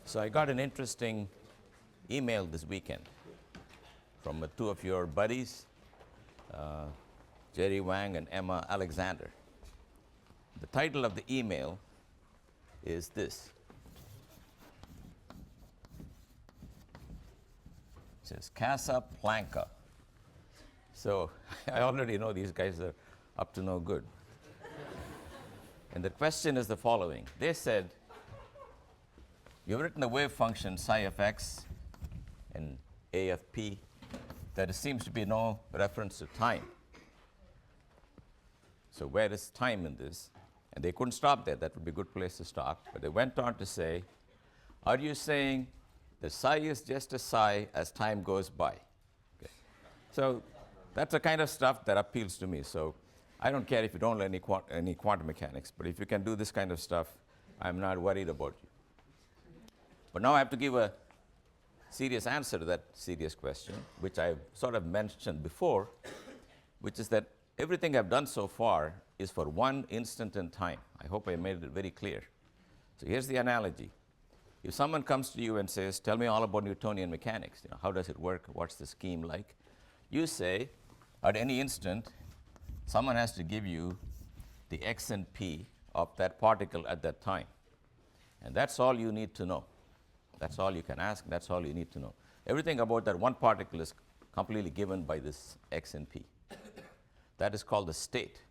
So I got an interesting email this weekend from two of your buddies, Jerry Wang and Emma Alexander. The title of the email is this. It says Casablanca. So I already know these guys are up to no good. And the question is the following. They said, you've written a wave function psi of x and a of p that there seems to be no reference to time. So where is time in this? And they couldn't stop there. That would be a good place to stop. But they went on to say, are you saying that psi is just a psi as time goes by? Okay. So that's the kind of stuff that appeals to me. So I don't care if you don't learn any quantum mechanics, but if you can do this kind of stuff, I'm not worried about you. But now I have to give a serious answer to that serious question, which I've sort of mentioned before, which is that everything I've done so far is for one instant in time. I hope I made it very clear. So here's the analogy. If someone comes to you and says, tell me all about Newtonian mechanics, how does it work, what's the scheme like? You say, at any instant, someone has to give you the x and p of that particle at that time. And that's all you need to know. That's all you can ask, that's all you need to know. Everything about that one particle is completely given by this x and p. That is called the state.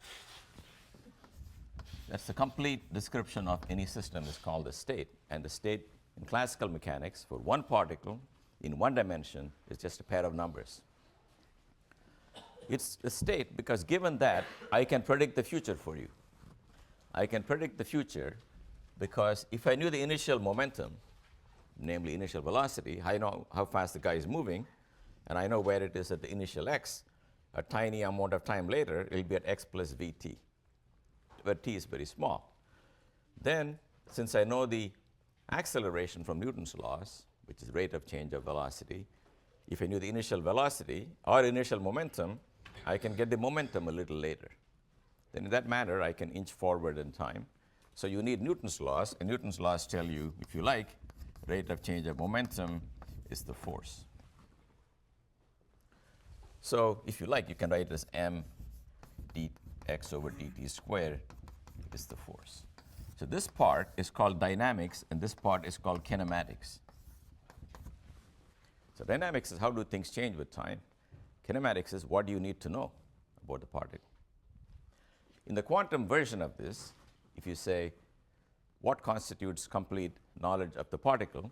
That's the complete description of any system is called the state. And the state in classical mechanics for one particle in one dimension is just a pair of numbers. It's a state because given that, I can predict the future for you. I can predict the future because if I knew the initial momentum, namely initial velocity, I know how fast the guy is moving, and I know where it is at the initial x. A tiny amount of time later, it will be at x plus vt, where t is very small. Then, since I know the acceleration from Newton's laws, which is rate of change of velocity, if I knew the initial velocity or initial momentum, I can get the momentum a little later. Then in that manner, I can inch forward in time. So you need Newton's laws, and Newton's laws tell you, if you like, rate of change of momentum is the force. So if you like, you can write it as m dx over dt squared is the force. So this part is called dynamics, and this part is called kinematics. So dynamics is how do things change with time. Kinematics is what do you need to know about the particle. In the quantum version of this, if you say, what constitutes complete knowledge of the particle,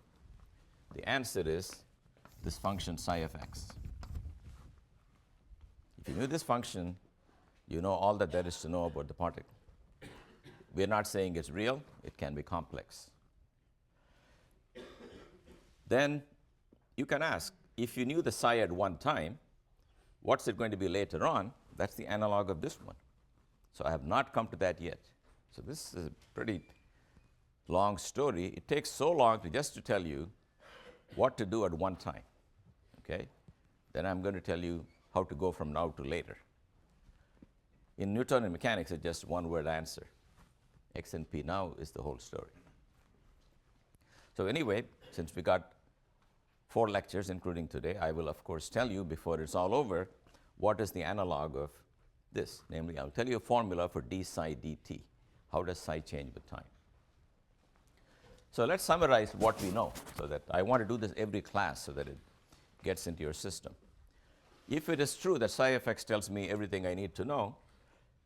the answer is this function psi of x. If you knew this function, you know all that there is to know about the particle. We're not saying it's real, it can be complex. Then you can ask, if you knew the psi at one time, what's it going to be later on? That's the analog of this one. So I have not come to that yet. So this is a pretty long story. It takes so long just to tell you what to do at one time. Okay? Then I'm going to tell you how to go from now to later. In Newtonian mechanics, it's just one word answer. X and p now is the whole story. So anyway, since we got 4 lectures, including today, I will, of course, tell you before it's all over what is the analog of this. Namely, I'll tell you a formula for d psi dt. How does psi change with time? So let's summarize what we know. So that I want to do this every class so that it gets into your system. If it is true that psi of x tells me everything I need to know,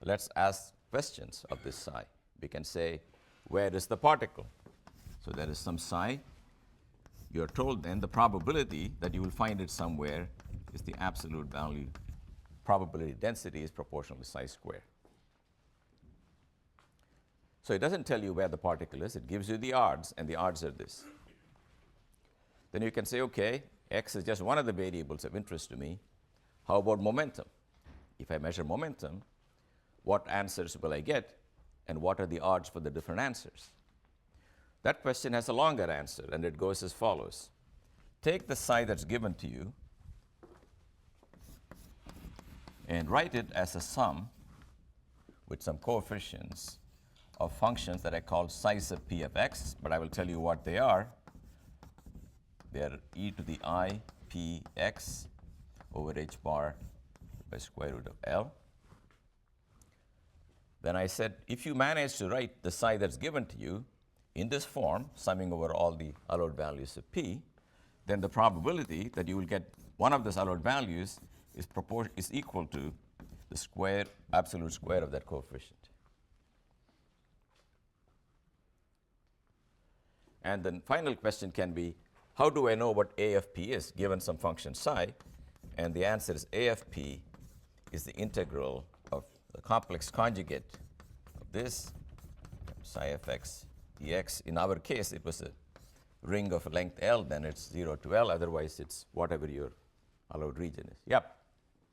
let's ask questions of this psi. We can say, where is the particle? So there is some psi. You're told then the probability that you will find it somewhere is the absolute value. Probability density is proportional to psi squared. So it doesn't tell you where the particle is. It gives you the odds, and the odds are this. Then you can say, OK, x is just one of the variables of interest to me. How about momentum? If I measure momentum, what answers will I get, and what are the odds for the different answers? That question has a longer answer, and it goes as follows. Take the psi that's given to you and write it as a sum with some coefficients of functions that I call psi sub p of x, but I will tell you what they are. they're e to the I p x over h bar by square root of L. Then I said, if you manage to write the psi that's given to you in this form, summing over all the allowed values of p, then the probability that you will get one of those allowed values is equal to the absolute square of that coefficient. And the final question can be, how do I know what a of p is given some function psi? And the answer is a of p is the integral of the complex conjugate of this psi of x dx. In our case, it was a ring of length L, then it's 0 to L. Otherwise, it's whatever your allowed region is. Yep.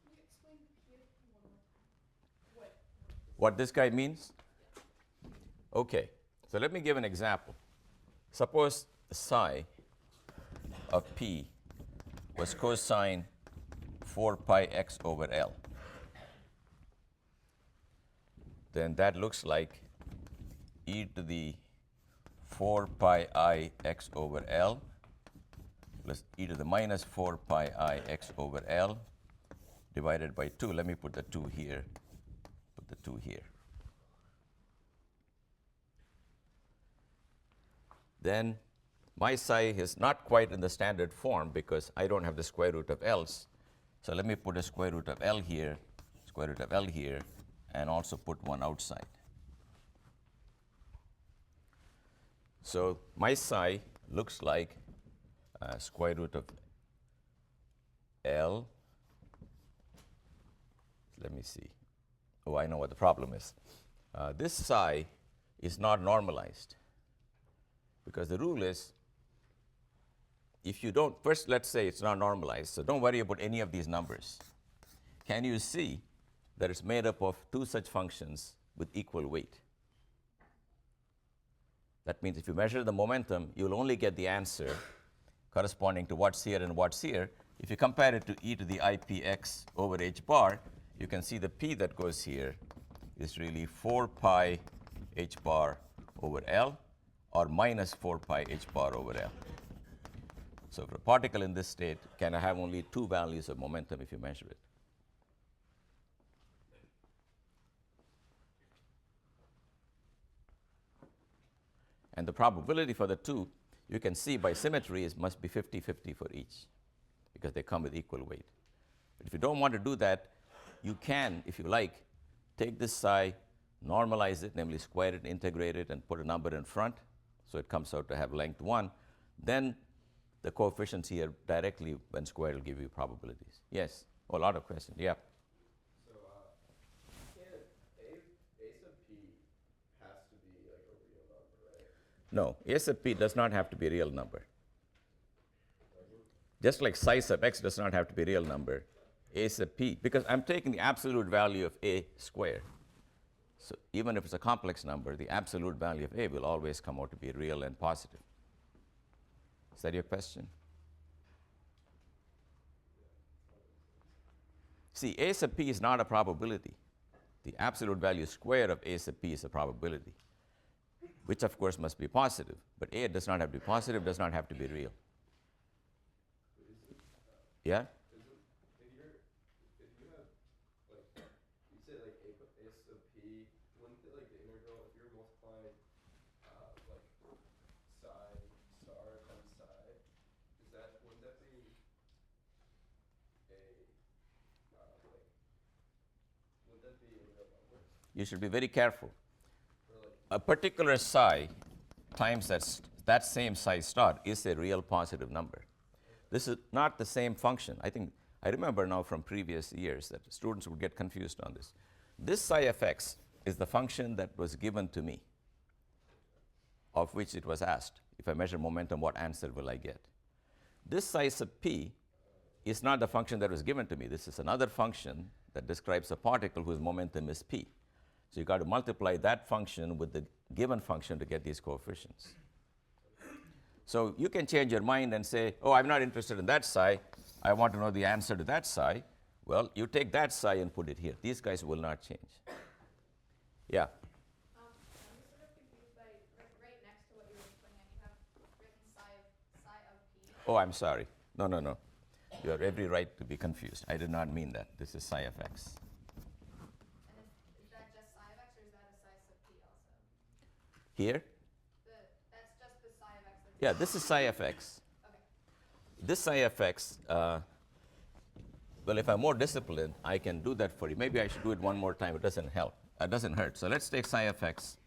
Can you explain P of P one more time? What this guy means? Okay. So let me give an example. Suppose the psi of P was cosine 4 pi x over L. Then that looks like e to the 4 pi I x over L plus e to the minus 4 pi I x over L divided by 2. Let me put the 2 here. Put the 2 here. Then my psi is not quite in the standard form because I don't have the square root of L's. So let me put a square root of L here, and also put one outside. So my psi looks like square root of L. Let me see. Oh, I know what the problem is. This psi is not normalized. Because the rule is, if you don't, first let's say it's not normalized, so don't worry about any of these numbers. Can you see that it's made up of two such functions with equal weight? That means if you measure the momentum, you'll only get the answer corresponding to what's here and what's here. If you compare it to e to the ipx over h bar, you can see the p that goes here is really 4 pi h bar over L, or minus 4 pi h bar over L. So for a particle in this state, can have only two values of momentum if you measure it. And the probability for the two, you can see by symmetry, must be 50-50 for each, because they come with equal weight. But if you don't want to do that, you can, if you like, take this psi, normalize it, namely square it, integrate it, and put a number in front. So it comes out to have length 1. Then the coefficients here directly, when squared, will give you probabilities. Yes? Oh, a lot of questions. Yeah. So A sub P has to be like a real number, right? No, A sub P does not have to be a real number. Just like psi sub x does not have to be a real number, A sub P, because I'm taking the absolute value of A squared. So even if it's a complex number, the absolute value of A will always come out to be real and positive. Is that your question? See, A sub P is not a probability. The absolute value square of A sub P is a probability, which of course must be positive. But A does not have to be positive, does not have to be real. Yeah? If you have, like, you say like A sub P, wouldn't like the integral, if you're multiplying like psi star times psi, wouldn't that be wouldn't that be a real number? You should be very careful. A particular psi times that same psi star is a real positive number. This is not the same function. I remember now from previous years that students would get confused on this. This psi of x is the function that was given to me, of which it was asked, if I measure momentum, what answer will I get? This psi sub p is not the function that was given to me. This is another function that describes a particle whose momentum is p. So you've got to multiply that function with the given function to get these coefficients. So you can change your mind and say, oh, I'm not interested in that psi. I want to know the answer to that psi. Well, you take that psi and put it here. These guys will not change. Yeah? I'm sort of confused by, right next to what you were explaining, you have written psi of P. Oh, I'm sorry. No, no, no. You have every right to be confused. I did not mean that. This is psi of x. And is that just psi of x, or is that a psi sub p also? Here? That's just the psi of x. That's Yeah, this is psi of x. Okay. This psi of x, well, if I'm more disciplined, I can do that for you. Maybe I should do it one more time. It doesn't help. It doesn't hurt. So let's take psi of x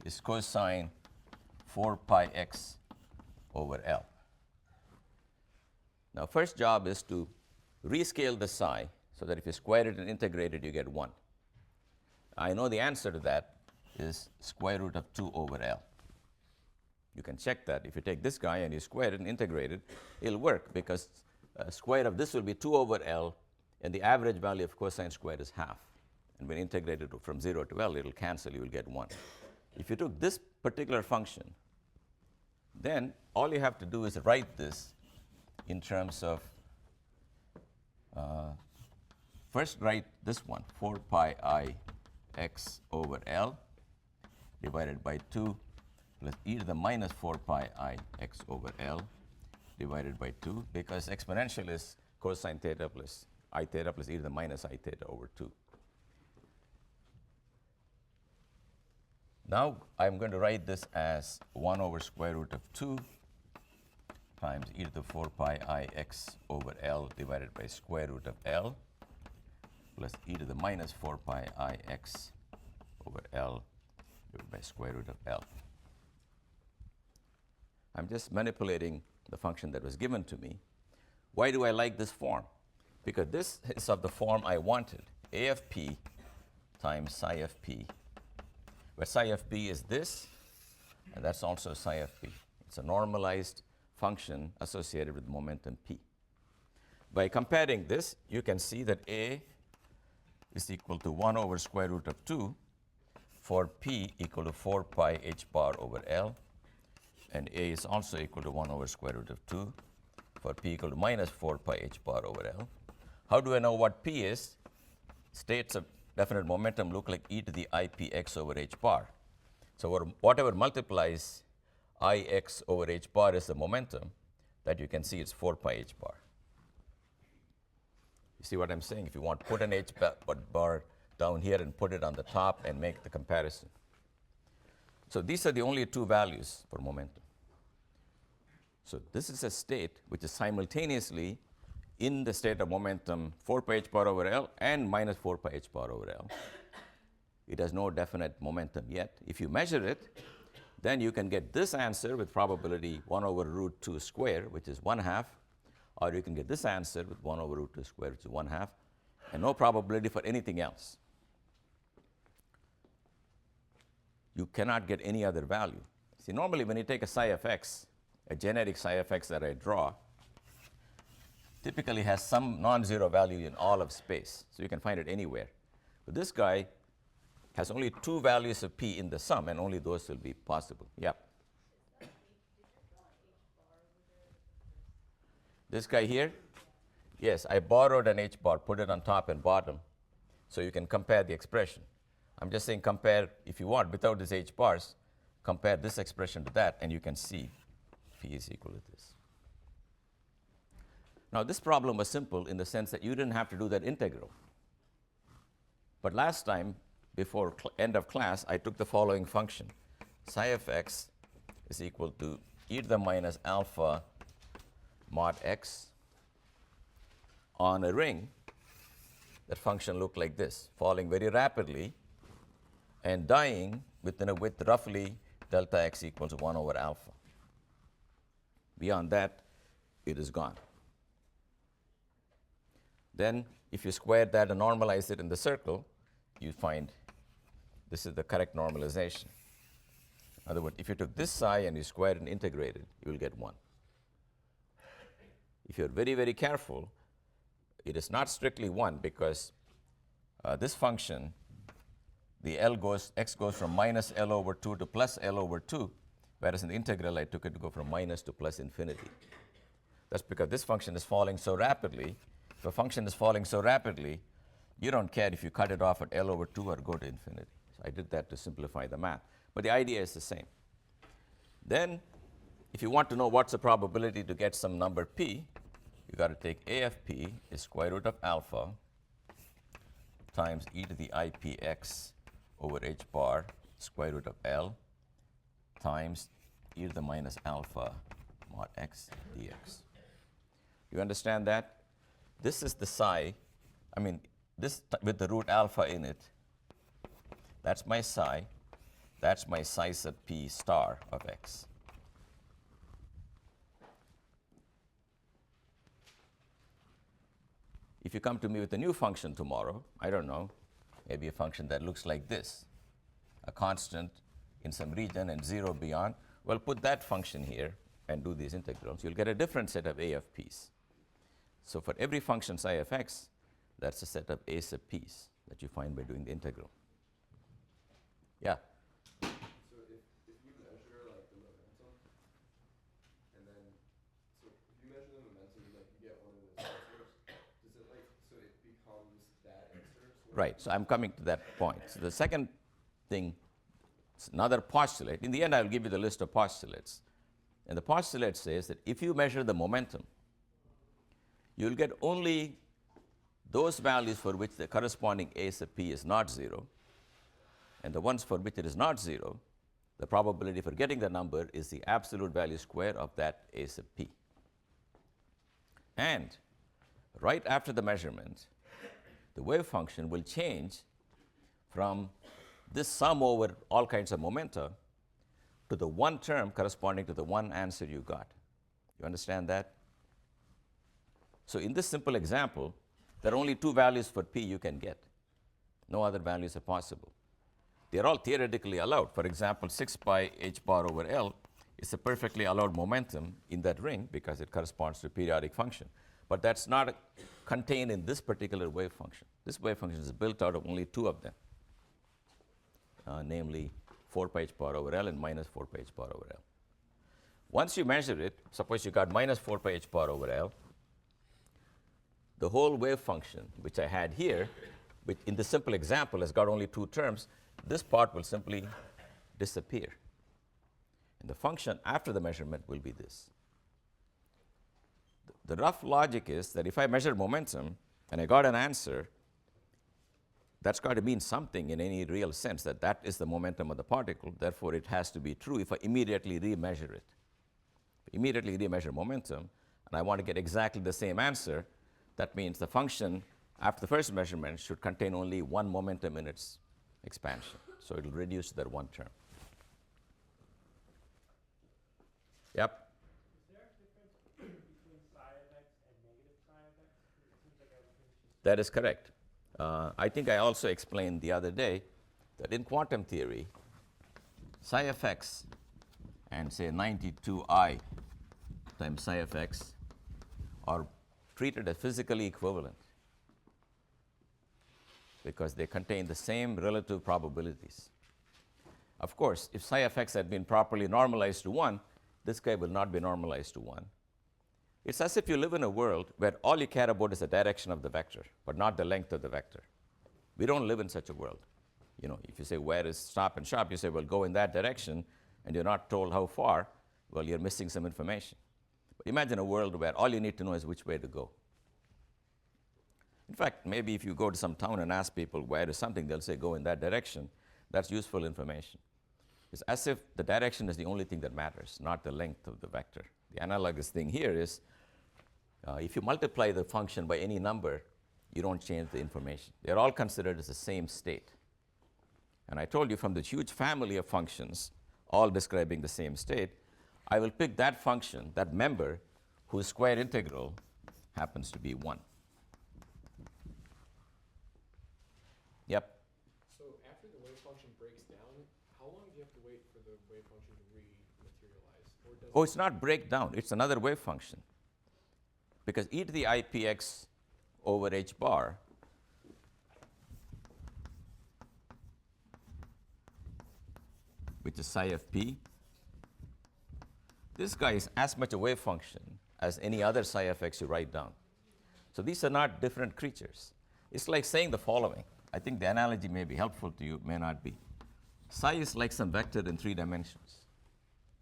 is cosine 4 pi x over L. Now, first job is to rescale the psi so that if you square it and integrate it, you get 1. I know the answer to that is square root of 2 over L. You can check that. If you take this guy and you square it and integrate it, it'll work because square of this will be 2 over L, and the average value of cosine squared is half. And when integrated from 0 to L, it'll cancel. You will get 1. If you took this particular function, then all you have to do is write this in terms of, first write this one, 4 pi I x over L divided by 2 plus e to the minus 4 pi I x over L divided by 2, because exponential is cosine theta plus I theta plus e to the minus I theta over 2. Now I'm going to write this as 1 over square root of 2 times e to the 4 pi I x over L divided by square root of L plus e to the minus 4 pi I x over L divided by square root of L. I'm just manipulating the function that was given to me. Why do I like this form? Because this is of the form I wanted, a of p times psi of p, where psi of p is this, and that's also psi of p. It's a normalized function associated with momentum p. By comparing this, you can see that a is equal to 1 over square root of 2 for p equal to 4 pi h bar over L, and a is also equal to 1 over square root of 2 for p equal to minus 4 pi h bar over L. How do I know what p is? States of definite momentum look like e to the ipx over h bar. So whatever multiplies ix over h bar is the momentum, that you can see it's 4 pi h bar. You see what I'm saying? If you want, put an h bar down here and put it on the top and make the comparison. So these are the only two values for momentum. So this is a state which is simultaneously in the state of momentum 4 pi h bar over L and minus 4 pi h bar over L. It has no definite momentum yet. If you measure it, then you can get this answer with probability 1 over root 2 square, which is 1/2, or you can get this answer with 1 over root 2 square, which is 1/2, and no probability for anything else. You cannot get any other value. See, normally when you take a psi of x, a generic psi of x that I draw, typically has some non-zero value in all of space, so you can find it anywhere. But this guy has only two values of p in the sum, and only those will be possible. Yep. This guy here? Yes, I borrowed an h bar, put it on top and bottom, so you can compare the expression. I'm just saying compare, if you want, without these h bars, compare this expression to that, and you can see phi is equal to this. Now, this problem was simple in the sense that you didn't have to do that integral. But last time, before end of class, I took the following function. Psi of x is equal to e to the minus alpha mod x on a ring. That function looked like this, falling very rapidly and dying within a width roughly delta x equals 1 over alpha. Beyond that, it is gone. Then, if you square that and normalize it in the circle, you find this is the correct normalization. In other words, if you took this psi and you square it and integrate it, you will get 1. If you're very, very careful, it is not strictly 1 because this function, the x goes from minus L over 2 to plus L over 2, whereas in the integral I took it to go from minus to plus infinity. That's because this function is falling so rapidly. If a function is falling so rapidly, you don't care if you cut it off at L over 2 or go to infinity. So I did that to simplify the math. But the idea is the same. Then if you want to know what's the probability to get some number p, you got to take a of p is square root of alpha times e to the ipx over h bar square root of L times e to the minus alpha mod x dx. You understand that? This is the psi, I mean, this with the root alpha in it, that's my psi, that's my psi sub p star of x. If you come to me with a new function tomorrow, I don't know, maybe a function that looks like this, a constant in some region and 0 beyond, well, put that function here and do these integrals. You'll get a different set of a of p's. So for every function psi of x, that's a set of a sub p's that you find by doing the integral. Yeah? So if you measure like the momentum, and then so if you measure the momentum, like you get one of those answers, does it like so it becomes that answer? Right. So I'm coming to that point. So the second thing, another postulate. In the end, I'll give you the list of postulates. And the postulate says that if you measure the momentum, you'll get only those values for which the corresponding a sub p is not 0, and the ones for which it is not 0, the probability for getting the number is the absolute value square of that a sub p. And right after the measurement, the wave function will change from this sum over all kinds of momenta to the one term corresponding to the one answer you got. You understand that? So in this simple example, there are only two values for p you can get. No other values are possible. They are all theoretically allowed. For example, 6 pi h bar over L is a perfectly allowed momentum in that ring because it corresponds to a periodic function. But that's not contained in this particular wave function. This wave function is built out of only two of them, namely 4 pi h bar over L and minus 4 pi h bar over L. Once you measure it, suppose you got minus 4 pi h bar over L, the whole wave function, which I had here, which in the simple example has got only two terms, this part will simply disappear. And the function after the measurement will be this. The rough logic is that if I measure momentum and I got an answer, that's got to mean something in any real sense, that that is the momentum of the particle. Therefore, it has to be true if I immediately remeasure it. If I immediately remeasure momentum, and I want to get exactly the same answer, that means the function after the first measurement should contain only one momentum in its expansion. So it will reduce to that one term. Yep. Is there a difference between psi of x and negative psi of x? It seems like everything's just... That is correct. I think I also explained the other day that in quantum theory, psi of x and say 92i times psi of x are treated as physically equivalent because they contain the same relative probabilities. Of course, if psi of x had been properly normalized to 1, this guy will not be normalized to 1. It's as if you live in a world where all you care about is the direction of the vector, but not the length of the vector. We don't live in such a world. You know, if you say, where is stop and shop, you say, well, go in that direction, and you're not told how far, well, you're missing some information. But imagine a world where all you need to know is which way to go. In fact, maybe if you go to some town and ask people where is something, they'll say, go in that direction. That's useful information. It's as if the direction is the only thing that matters, not the length of the vector. The analogous thing here is, if you multiply the function by any number, you don't change the information. They're all considered as the same state. And I told you from the huge family of functions, all describing the same state, I will pick that function, that member, whose square integral happens to be 1. Yep. So after the wave function breaks down, how long do you have to wait for the wave function to re-materialize? Or does Oh, it's not breakdown. It's another wave function. Because e to the ipx over h bar which is psi of p, this guy is as much a wave function as any other psi of x you write down. So these are not different creatures. It's like saying the following. I think the analogy may be helpful to you, may not be. Psi is like some vector in 3 dimensions.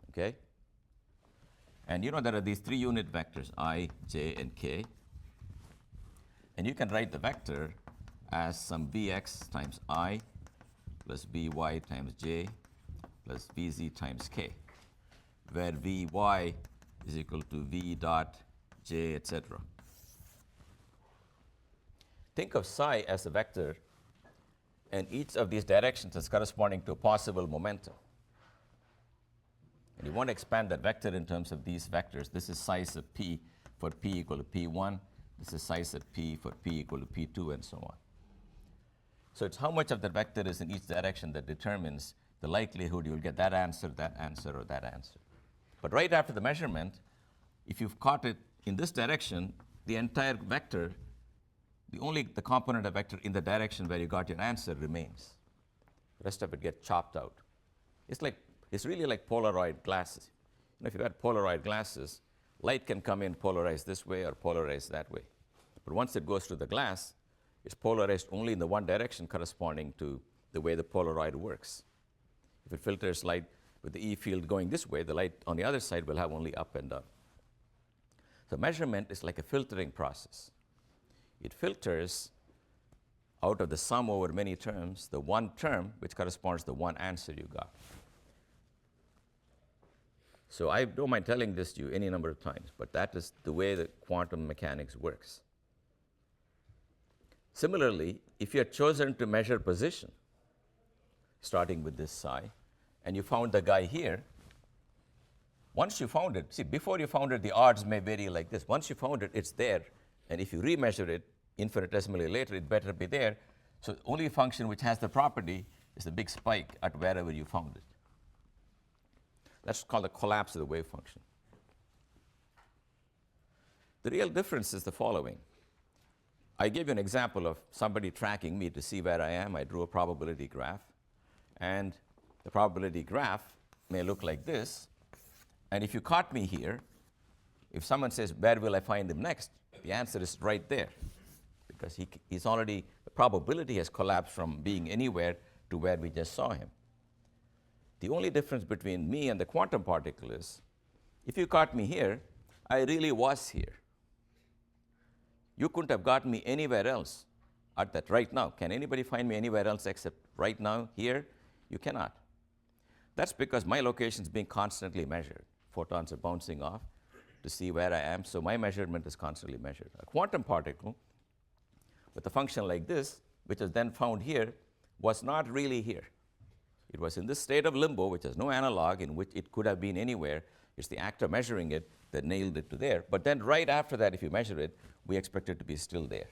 Okay? And you know there are these 3 unit vectors, I, j, and k. And you can write the vector as some vx times I plus vy times j plus vz times k, where vy is equal to v dot j, etc. Think of psi as a vector, and each of these directions is corresponding to a possible momentum. And you want to expand that vector in terms of these vectors. This is psi sub p for p equal to p1. This is psi sub p for p equal to p2, and so on. So it's how much of the vector is in each direction that determines the likelihood you'll get that answer, or that answer. But right after the measurement, if you've caught it in this direction, the entire vector, the component of vector in the direction where you got your answer remains. The rest of it gets chopped out. It's really like Polaroid glasses. You know, if you got Polaroid glasses, light can come in polarized this way or polarized that way. But once it goes to the glass, it's polarized only in the one direction corresponding to the way the Polaroid works. If it filters light with the E field going this way, the light on the other side will have only up and down. So measurement is like a filtering process. It filters out of the sum over many terms, the one term which corresponds to the one answer you got. So I don't mind telling this to you any number of times, but that is the way that quantum mechanics works. Similarly, if you had chosen to measure position, starting with this psi, and you found the guy here, once you found it, see, before you found it, the odds may vary like this. Once you found it, it's there. And if you remeasure it infinitesimally later, it better be there. So the only function which has the property is the big spike at wherever you found it. That's called the collapse of the wave function. The real difference is the following. I gave you an example of somebody tracking me to see where I am. I drew a probability graph. And the probability graph may look like this. And if you caught me here, if someone says, where will I find him next? The answer is right there. Because he's already, the probability has collapsed from being anywhere to where we just saw him. The only difference between me and the quantum particle is, if you caught me here, I really was here. You couldn't have gotten me anywhere else at that right now. Can anybody find me anywhere else except right now, here? You cannot. That's because my location is being constantly measured. Photons are bouncing off to see where I am, so my measurement is constantly measured. A quantum particle with a function like this, which is then found here, was not really here. It was in this state of limbo, which has no analog, in which it could have been anywhere. It's the act of measuring it that nailed it to there. But then right after that, if you measure it, we expect it to be still there.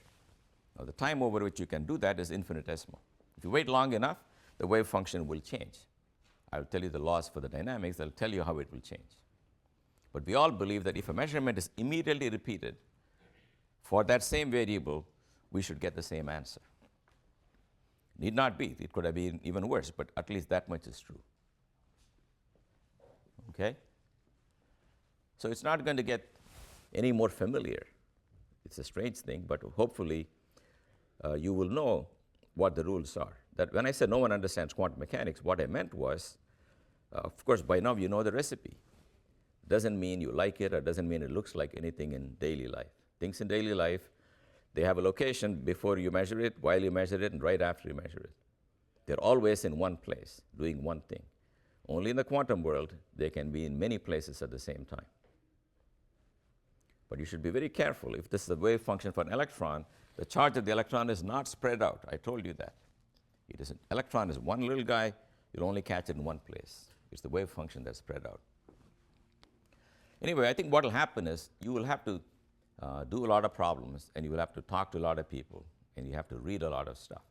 Now, the time over which you can do that is infinitesimal. If you wait long enough, the wave function will change. I'll tell you the laws for the dynamics. I'll tell you how it will change. But we all believe that if a measurement is immediately repeated for that same variable, we should get the same answer. Need not be. It could have been even worse, but at least that much is true. Okay? So it's not going to get any more familiar. It's a strange thing, but hopefully you will know what the rules are. That when I said no one understands quantum mechanics, what I meant was, of course, by now you know the recipe. Doesn't mean you like it, or doesn't mean it looks like anything in daily life. Things in daily life, they have a location before you measure it, while you measure it, and right after you measure it. They're always in one place, doing one thing. Only in the quantum world, they can be in many places at the same time. But you should be very careful. If this is a wave function for an electron, the charge of the electron is not spread out. I told you that. It is an electron is one little guy. You'll only catch it in one place. It's the wave function that's spread out. Anyway, I think what will happen is you will have to do a lot of problems, and you will have to talk to a lot of people, and you have to read a lot of stuff.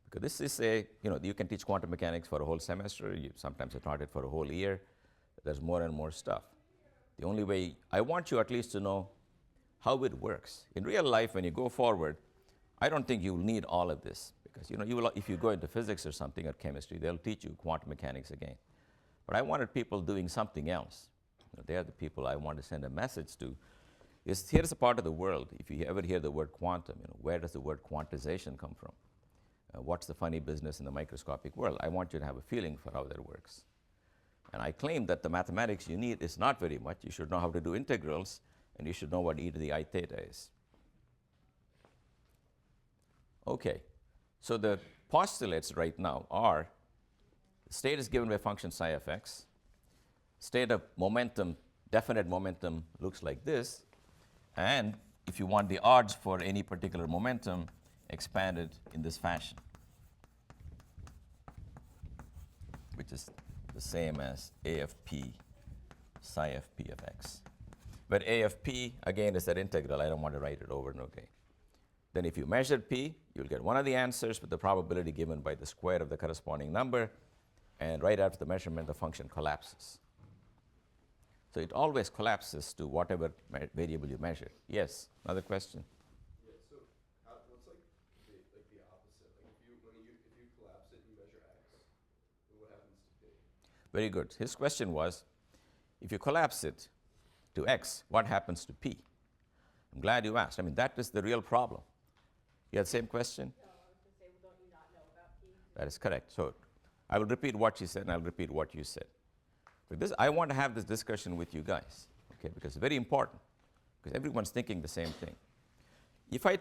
Because this is you can teach quantum mechanics for a whole semester. You sometimes have taught it for a whole year. There's more and more stuff. The only way, I want you at least to know how it works. In real life, when you go forward, I don't think you'll need all of this. Because if you go into physics or something, or chemistry, they'll teach you quantum mechanics again. But I wanted people doing something else. They are the people I want to send a message to. Here's a part of the world, if you ever hear the word quantum, where does the word quantization come from? What's the funny business in the microscopic world? I want you to have a feeling for how that works. And I claim that the mathematics you need is not very much. You should know how to do integrals, and you should know what e to the I theta is. Okay, so the postulates right now are state is given by function psi of x. State of momentum, definite momentum, looks like this. And if you want the odds for any particular momentum, expanded in this fashion, which is the same as a of p psi of p of x. But a of p, again, is that integral. I don't want to write it over and over again. Then if you measure p, you'll get one of the answers with the probability given by the square of the corresponding number. And right after the measurement, the function collapses. So it always collapses to whatever variable you measure. Yes, another question? Yeah, so what's like the opposite? Like if you collapse it, you measure x, then what happens to p? Very good. His question was, if you collapse it to x, what happens to p? I'm glad you asked. I mean, that is the real problem. You had the same question? No, I was going to say, well, don't you not know about P? That is correct. So I will repeat what you said, and I'll repeat what you said. But this, I want to have this discussion with you guys, okay, because it's very important, because everyone's thinking the same thing. If I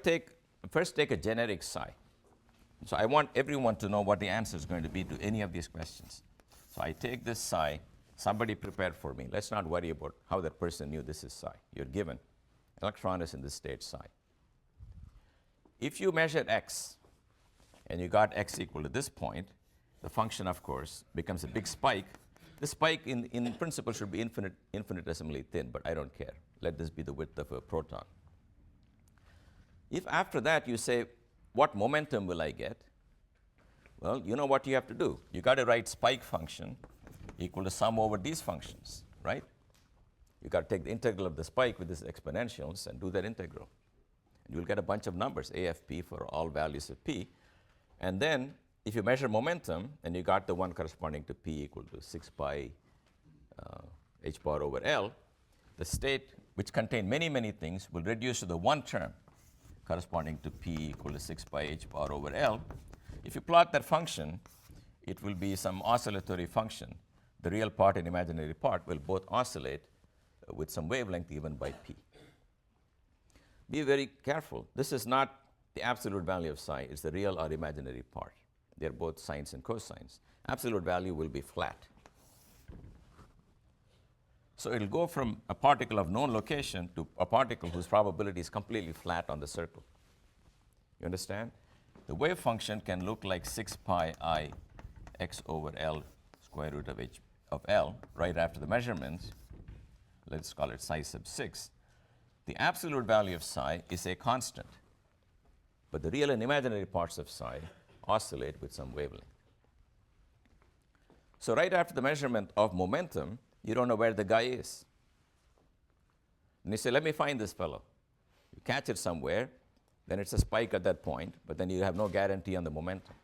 first take a generic psi, so I want everyone to know what the answer is going to be to any of these questions. So I take this psi, somebody prepared for me. Let's not worry about how that person knew this is psi. You're given. Electron is in this state psi. If you measure x, and you got x equal to this point, the function, of course, becomes a big spike. The spike, in principle, should be infinitesimally thin, but I don't care. Let this be the width of a proton. If after that you say, what momentum will I get? Well, you know what you have to do. You got to write spike function equal to sum over these functions, right? You got to take the integral of the spike with these exponentials and do that integral. And you'll get a bunch of numbers, a of p for all values of p. And then if you measure momentum, and you got the one corresponding to p equal to 6 pi h bar over L, the state, which contained many, many things, will reduce to the one term corresponding to p equal to 6 pi h bar over L. If you plot that function, it will be some oscillatory function. The real part and imaginary part will both oscillate with some wavelength given by p. Be very careful. This is not the absolute value of psi. It's the real or imaginary part. They're both sines and cosines. Absolute value will be flat. So it'll go from a particle of known location to a particle whose probability is completely flat on the circle. You understand? The wave function can look like 6 pi I x over L square root of h of L right after the measurements. Let's call it psi sub 6. The absolute value of psi is a constant, but the real and imaginary parts of psi oscillate with some wavelength. So right after the measurement of momentum, you don't know where the guy is. And you say, let me find this fellow. You catch it somewhere, then it's a spike at that point, but then you have no guarantee on the momentum.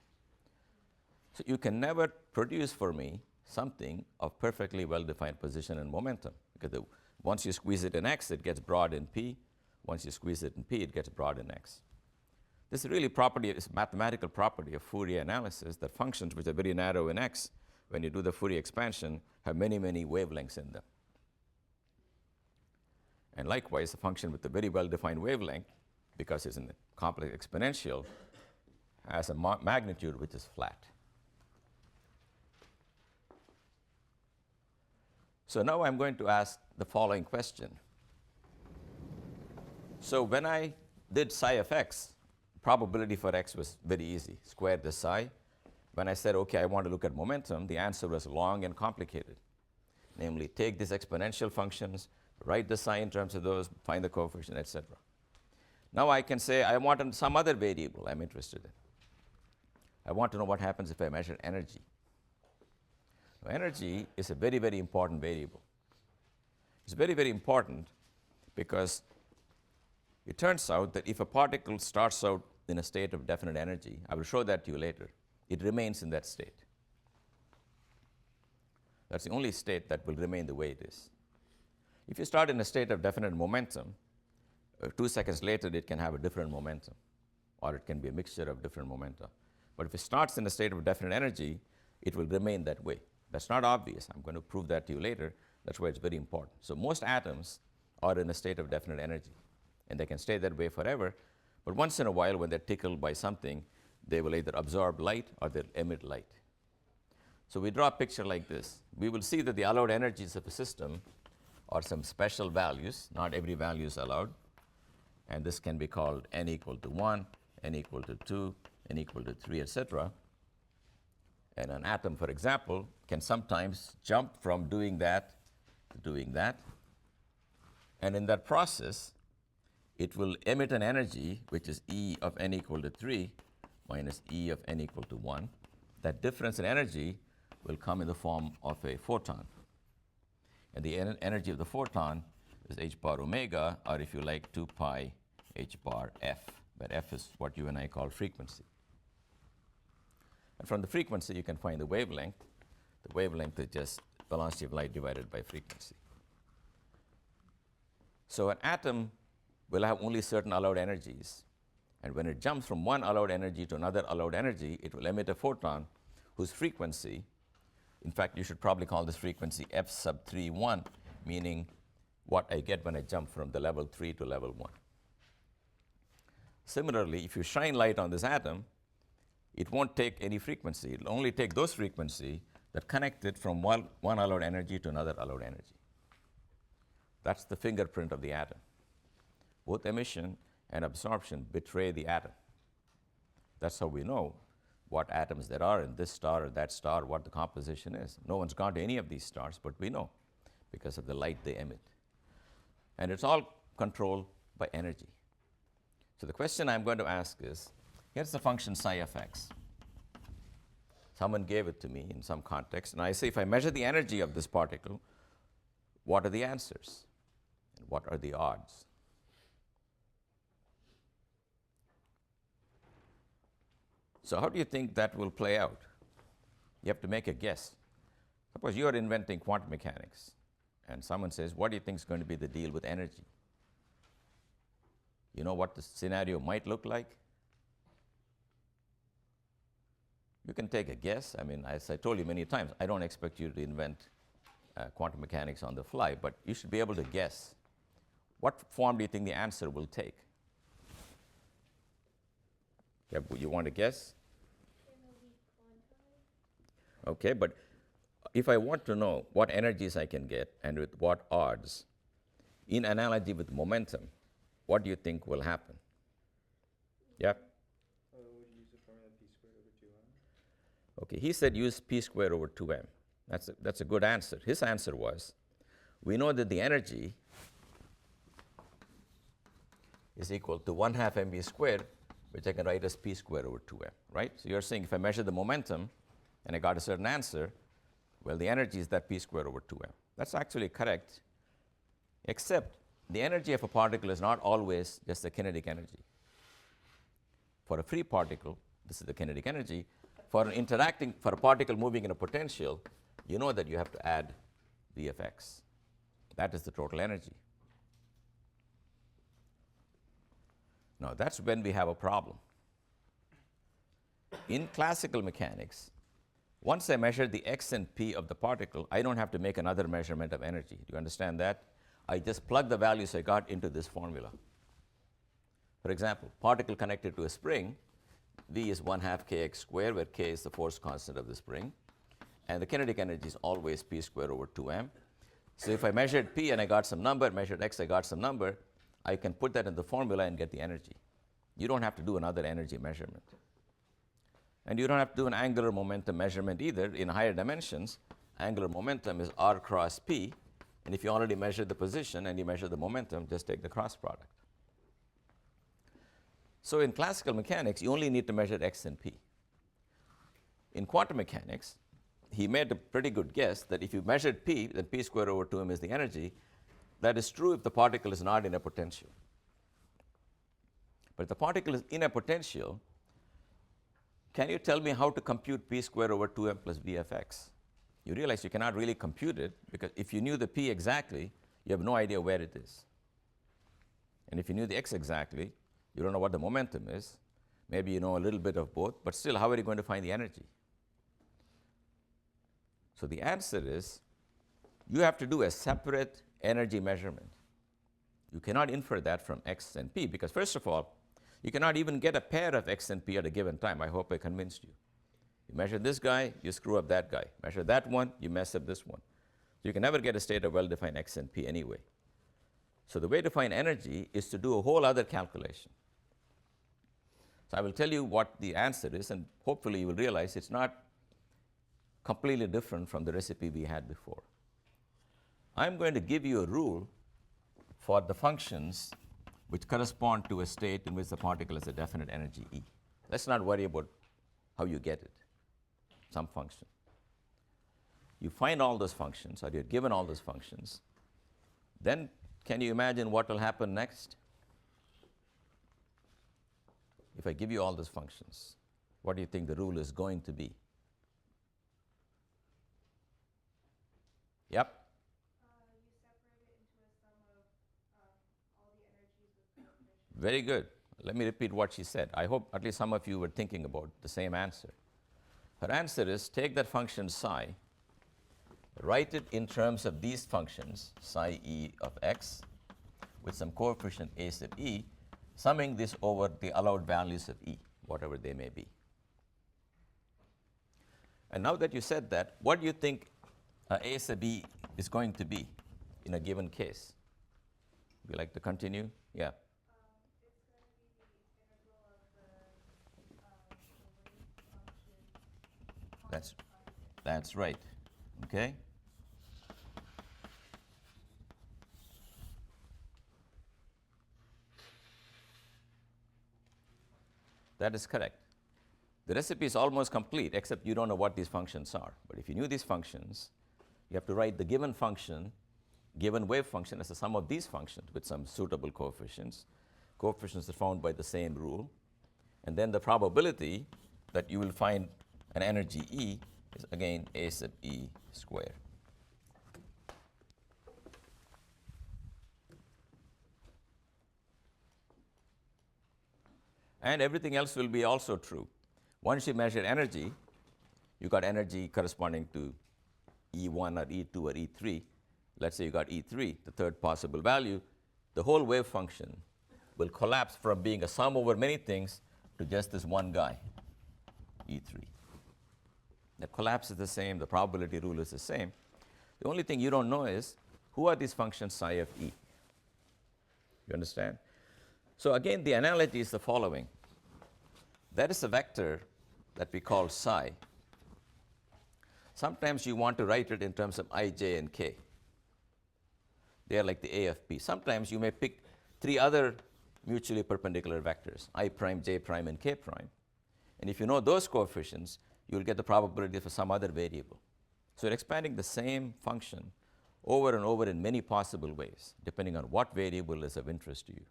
So you can never produce for me something of perfectly well-defined position and momentum, because once you squeeze it in x, it gets broad in p. Once you squeeze it in p, it gets broad in x. This is really mathematical property of Fourier analysis, that functions which are very narrow in x, when you do the Fourier expansion, have many, many wavelengths in them. And likewise, a function with a very well-defined wavelength, because it's in a complex exponential, has a magnitude which is flat. So now I'm going to ask the following question. So when I did psi of x, probability for x was very easy. Square the psi. When I said, OK, I want to look at momentum, the answer was long and complicated. Namely, take these exponential functions, write the psi in terms of those, find the coefficient, etc. Now I can say I want some other variable I'm interested in. I want to know what happens if I measure energy. Now, energy is a very, very important variable. It's very, very important because it turns out that if a particle starts out in a state of definite energy, I will show that to you later, it remains in that state. That's the only state that will remain the way it is. If you start in a state of definite momentum, 2 seconds later it can have a different momentum, or it can be a mixture of different momenta. But if it starts in a state of definite energy, it will remain that way. That's not obvious. I'm going to prove that to you later. That's why it's very important. So most atoms are in a state of definite energy, and they can stay that way forever. But once in a while, when they're tickled by something, they will either absorb light or they'll emit light. So we draw a picture like this. We will see that the allowed energies of a system are some special values. Not every value is allowed. And this can be called n equal to 1, n equal to 2, n equal to 3, etc. And an atom, for example, can sometimes jump from doing that to doing that. And in that process, it will emit an energy which is E of n equal to 3 minus E of n equal to 1. That difference in energy will come in the form of a photon. And the energy of the photon is h bar omega, or if you like, 2 pi h bar f. But f is what you and I call frequency. And from the frequency, you can find the wavelength. The wavelength is just velocity of light divided by frequency. So an atom will have only certain allowed energies. And when it jumps from one allowed energy to another allowed energy, it will emit a photon whose frequency, in fact, you should probably call this frequency f sub 3, 1, meaning what I get when I jump from the level 3 to level 1. Similarly, if you shine light on this atom, it won't take any frequency. It will only take those frequency that connect it from one allowed energy to another allowed energy. That's the fingerprint of the atom. Both emission and absorption betray the atom. That's how we know what atoms there are in this star or that star, what the composition is. No one's gone to any of these stars, but we know because of the light they emit. And it's all controlled by energy. So the question I'm going to ask is, here's the function psi of x. Someone gave it to me in some context, and I say if I measure the energy of this particle, what are the answers? And what are the odds? So how do you think that will play out? You have to make a guess. Suppose you are inventing quantum mechanics, and someone says, what do you think is going to be the deal with energy? You know what the scenario might look like? You can take a guess. I mean, as I told you many times, I don't expect you to invent quantum mechanics on the fly, but you should be able to guess. What form do you think the answer will take? You want to guess? Okay, but if I want to know what energies I can get and with what odds, in analogy with momentum, what do you think will happen? Yeah? Would you use the formula p squared over 2m? Okay, he said use p squared over 2m. That's a good answer. His answer was, we know that the energy is equal to 1/2 mv squared, which I can write as p squared over 2m, right? So you're saying if I measure the momentum and I got a certain answer, well, the energy is that p squared over 2m. That's actually correct, except the energy of a particle is not always just the kinetic energy. For a free particle, this is the kinetic energy. For a particle moving in a potential, you know that you have to add v of x. That is the total energy. Now, that's when we have a problem. In classical mechanics, once I measure the x and p of the particle, I don't have to make another measurement of energy. Do you understand that? I just plug the values I got into this formula. For example, particle connected to a spring, V is 1/2 kx squared, where k is the force constant of the spring. And the kinetic energy is always p squared over 2m. So if I measured p and I got some number, measured x, I got some number, I can put that in the formula and get the energy. You don't have to do another energy measurement. And you don't have to do an angular momentum measurement either. In higher dimensions, angular momentum is r cross p. And if you already measured the position and you measure the momentum, just take the cross product. So in classical mechanics, you only need to measure x and p. In quantum mechanics, he made a pretty good guess that if you measured p, then p squared over 2m is the energy. That is true if the particle is not in a potential. But if the particle is in a potential, can you tell me how to compute p squared over 2m plus v of x? You realize you cannot really compute it, because if you knew the p exactly, you have no idea where it is. And if you knew the x exactly, you don't know what the momentum is. Maybe you know a little bit of both, but still, how are you going to find the energy? So the answer is you have to do a separate energy measurement. You cannot infer that from x and p because, first of all, you cannot even get a pair of x and p at a given time. I hope I convinced you. You measure this guy, you screw up that guy. Measure that one, you mess up this one. So you can never get a state of well-defined x and p anyway. So the way to find energy is to do a whole other calculation. So I will tell you what the answer is, and hopefully you will realize it's not completely different from the recipe we had before. I'm going to give you a rule for the functions which correspond to a state in which the particle has a definite energy E. Let's not worry about how you get it, some function. You find all those functions, or you're given all those functions. Then can you imagine what will happen next? If I give you all those functions, what do you think the rule is going to be? Yep. You separate it into a sum of all the energies with coefficients. Very good. Let me repeat what she said. I hope at least some of you were thinking about the same answer. Her answer is take that function psi, write it in terms of these functions, psi e of x, with some coefficient a sub e, summing this over the allowed values of e, whatever they may be. And now that you said that, what do you think a sub e is going to be in a given case? Would you like to continue? Yeah. It's going to be the integral of the wave function. That's right. Okay. That is correct. The recipe is almost complete, except you don't know what these functions are. But if you knew these functions, you have to write the given function, given wave function, as the sum of these functions with some suitable coefficients. Coefficients are found by the same rule. And then the probability that you will find an energy E is, again, a sub E squared. And everything else will be also true. Once you measure energy, you got energy corresponding to E1 or E2 or E3. Let's say you got E3, the third possible value. The whole wave function will collapse from being a sum over many things to just this one guy, E3. The collapse is the same, the probability rule is the same. The only thing you don't know is who are these functions psi of E? You understand? So again, the analogy is the following. There is a vector that we call psi. Sometimes you want to write it in terms of I, j, and k. They are like the A of p. Sometimes you may pick three other mutually perpendicular vectors, I prime, j prime, and k prime. And if you know those coefficients, you will get the probability for some other variable. So you're expanding the same function over and over in many possible ways, depending on what variable is of interest to you.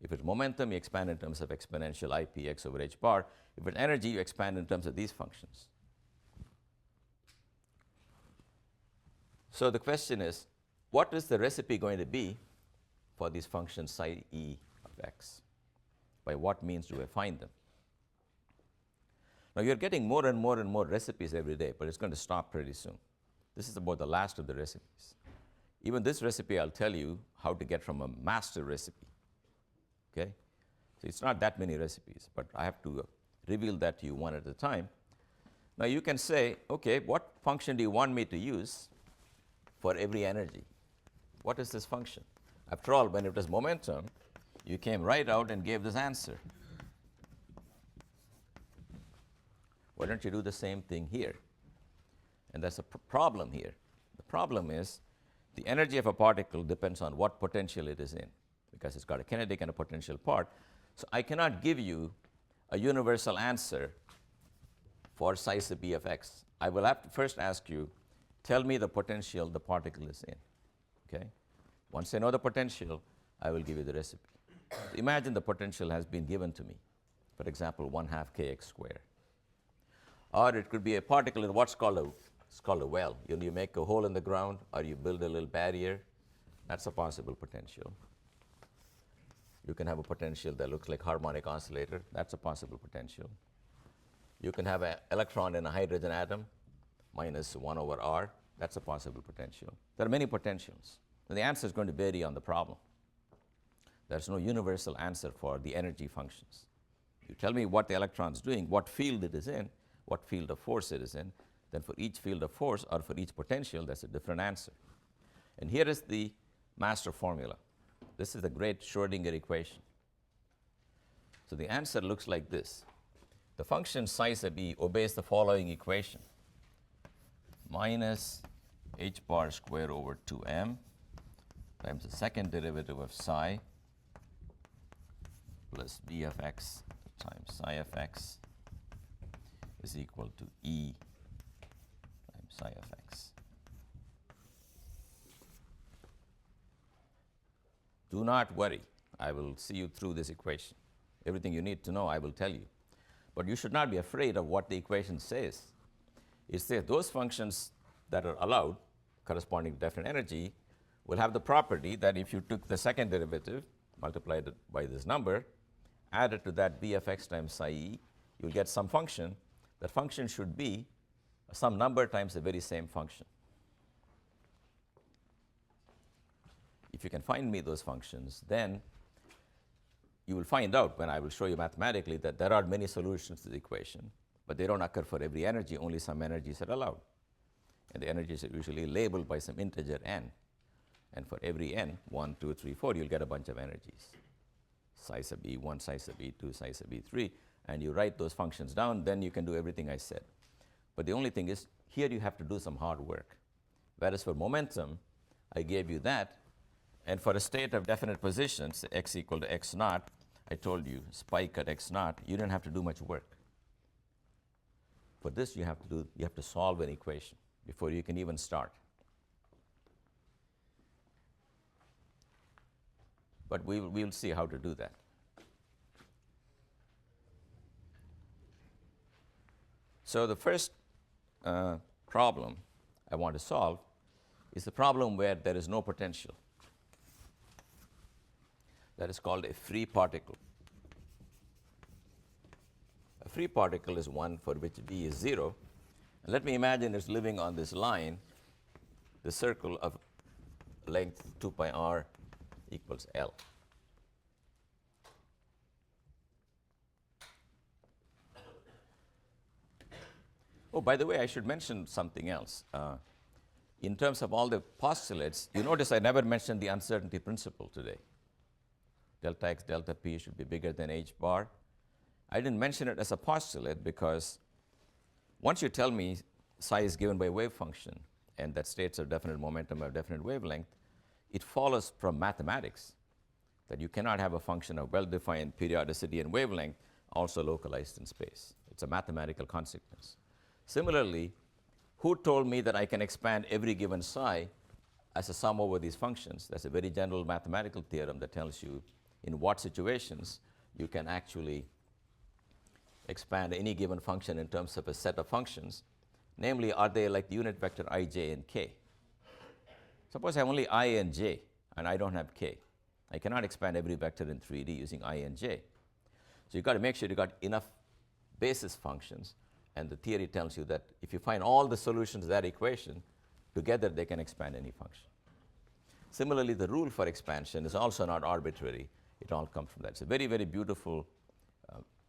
If it's momentum, you expand in terms of exponential IPX over h bar. If it's energy, you expand in terms of these functions. So the question is, what is the recipe going to be for these functions psi e of x? By what means do I find them? Now you're getting more and more and more recipes every day, but it's going to stop pretty soon. This is about the last of the recipes. Even this recipe, I'll tell you how to get from a master recipe. Okay? So it's not that many recipes, but I have to reveal that to you one at a time. Now you can say, okay, what function do you want me to use for every energy? What is this function? After all, when it was momentum, you came right out and gave this answer. Why don't you do the same thing here? And there's a problem here. The problem is the energy of a particle depends on what potential it is in, because it's got a kinetic and a potential part. So I cannot give you a universal answer for psi sub b of x. I will have to first ask you, tell me the potential the particle is in. Okay? Once I know the potential, I will give you the recipe. So imagine the potential has been given to me. For example, 1/2 kx squared. Or it could be a particle in what's called a well. You make a hole in the ground, or you build a little barrier. That's a possible potential. You can have a potential that looks like harmonic oscillator. That's a possible potential. You can have an electron in a hydrogen atom. minus 1 over r. That's a possible potential. There are many potentials. And the answer is going to vary on the problem. There's no universal answer for the energy functions. You tell me what the electron is doing, what field it is in, what field of force it is in, then for each field of force or for each potential, that's a different answer. And here is the master formula. This is the great Schrodinger equation. So the answer looks like this. The function psi sub e obeys the following equation. Minus h bar square over 2m times the second derivative of psi plus b of x times psi of x is equal to e times psi of x. Do not worry. I will see you through this equation. Everything you need to know, I will tell you. But you should not be afraid of what the equation says. It says those functions that are allowed, corresponding to definite energy, will have the property that if you took the second derivative, multiplied it by this number, added to that b of x times psi e, you'll get some function. That function should be some number times the very same function. If you can find me those functions, then you will find out when I will show you mathematically that there are many solutions to the equation, but they don't occur for every energy, only some energies are allowed. And the energies are usually labeled by some integer n. And for every n, 1, 2, 3, 4, you'll get a bunch of energies. Psi sub e1, psi sub e2, psi sub e3, and you write those functions down, then you can do everything I said. But the only thing is, here you have to do some hard work. Whereas for momentum, I gave you that. And for a state of definite positions, x equal to x naught, I told you spike at x naught, you don't have to do much work. For this, you have to solve an equation before you can even start. But we'll see how to do that. So the first problem I want to solve is the problem where there is no potential. That is called a free particle. A free particle is one for which v is 0. And let me imagine it's living on this line, the circle of length 2 pi r equals L. Oh, by the way, I should mention something else. In terms of all the postulates, you notice I never mentioned the uncertainty principle today. Delta x, delta p should be bigger than h bar. I didn't mention it as a postulate because once you tell me psi is given by a wave function and that states of definite momentum have definite wavelength, it follows from mathematics that you cannot have a function of well-defined periodicity and wavelength also localized in space. It's a mathematical consequence. Similarly, who told me that I can expand every given psi as a sum over these functions? That's a very general mathematical theorem that tells you in what situations you can actually expand any given function in terms of a set of functions. Namely, are they like the unit vector I, j, and k? Suppose I have only I and j, and I don't have k. I cannot expand every vector in 3D using I and j. So you've got to make sure you've got enough basis functions, and the theory tells you that if you find all the solutions to that equation, together they can expand any function. Similarly, the rule for expansion is also not arbitrary. It all comes from that. It's a very, very beautiful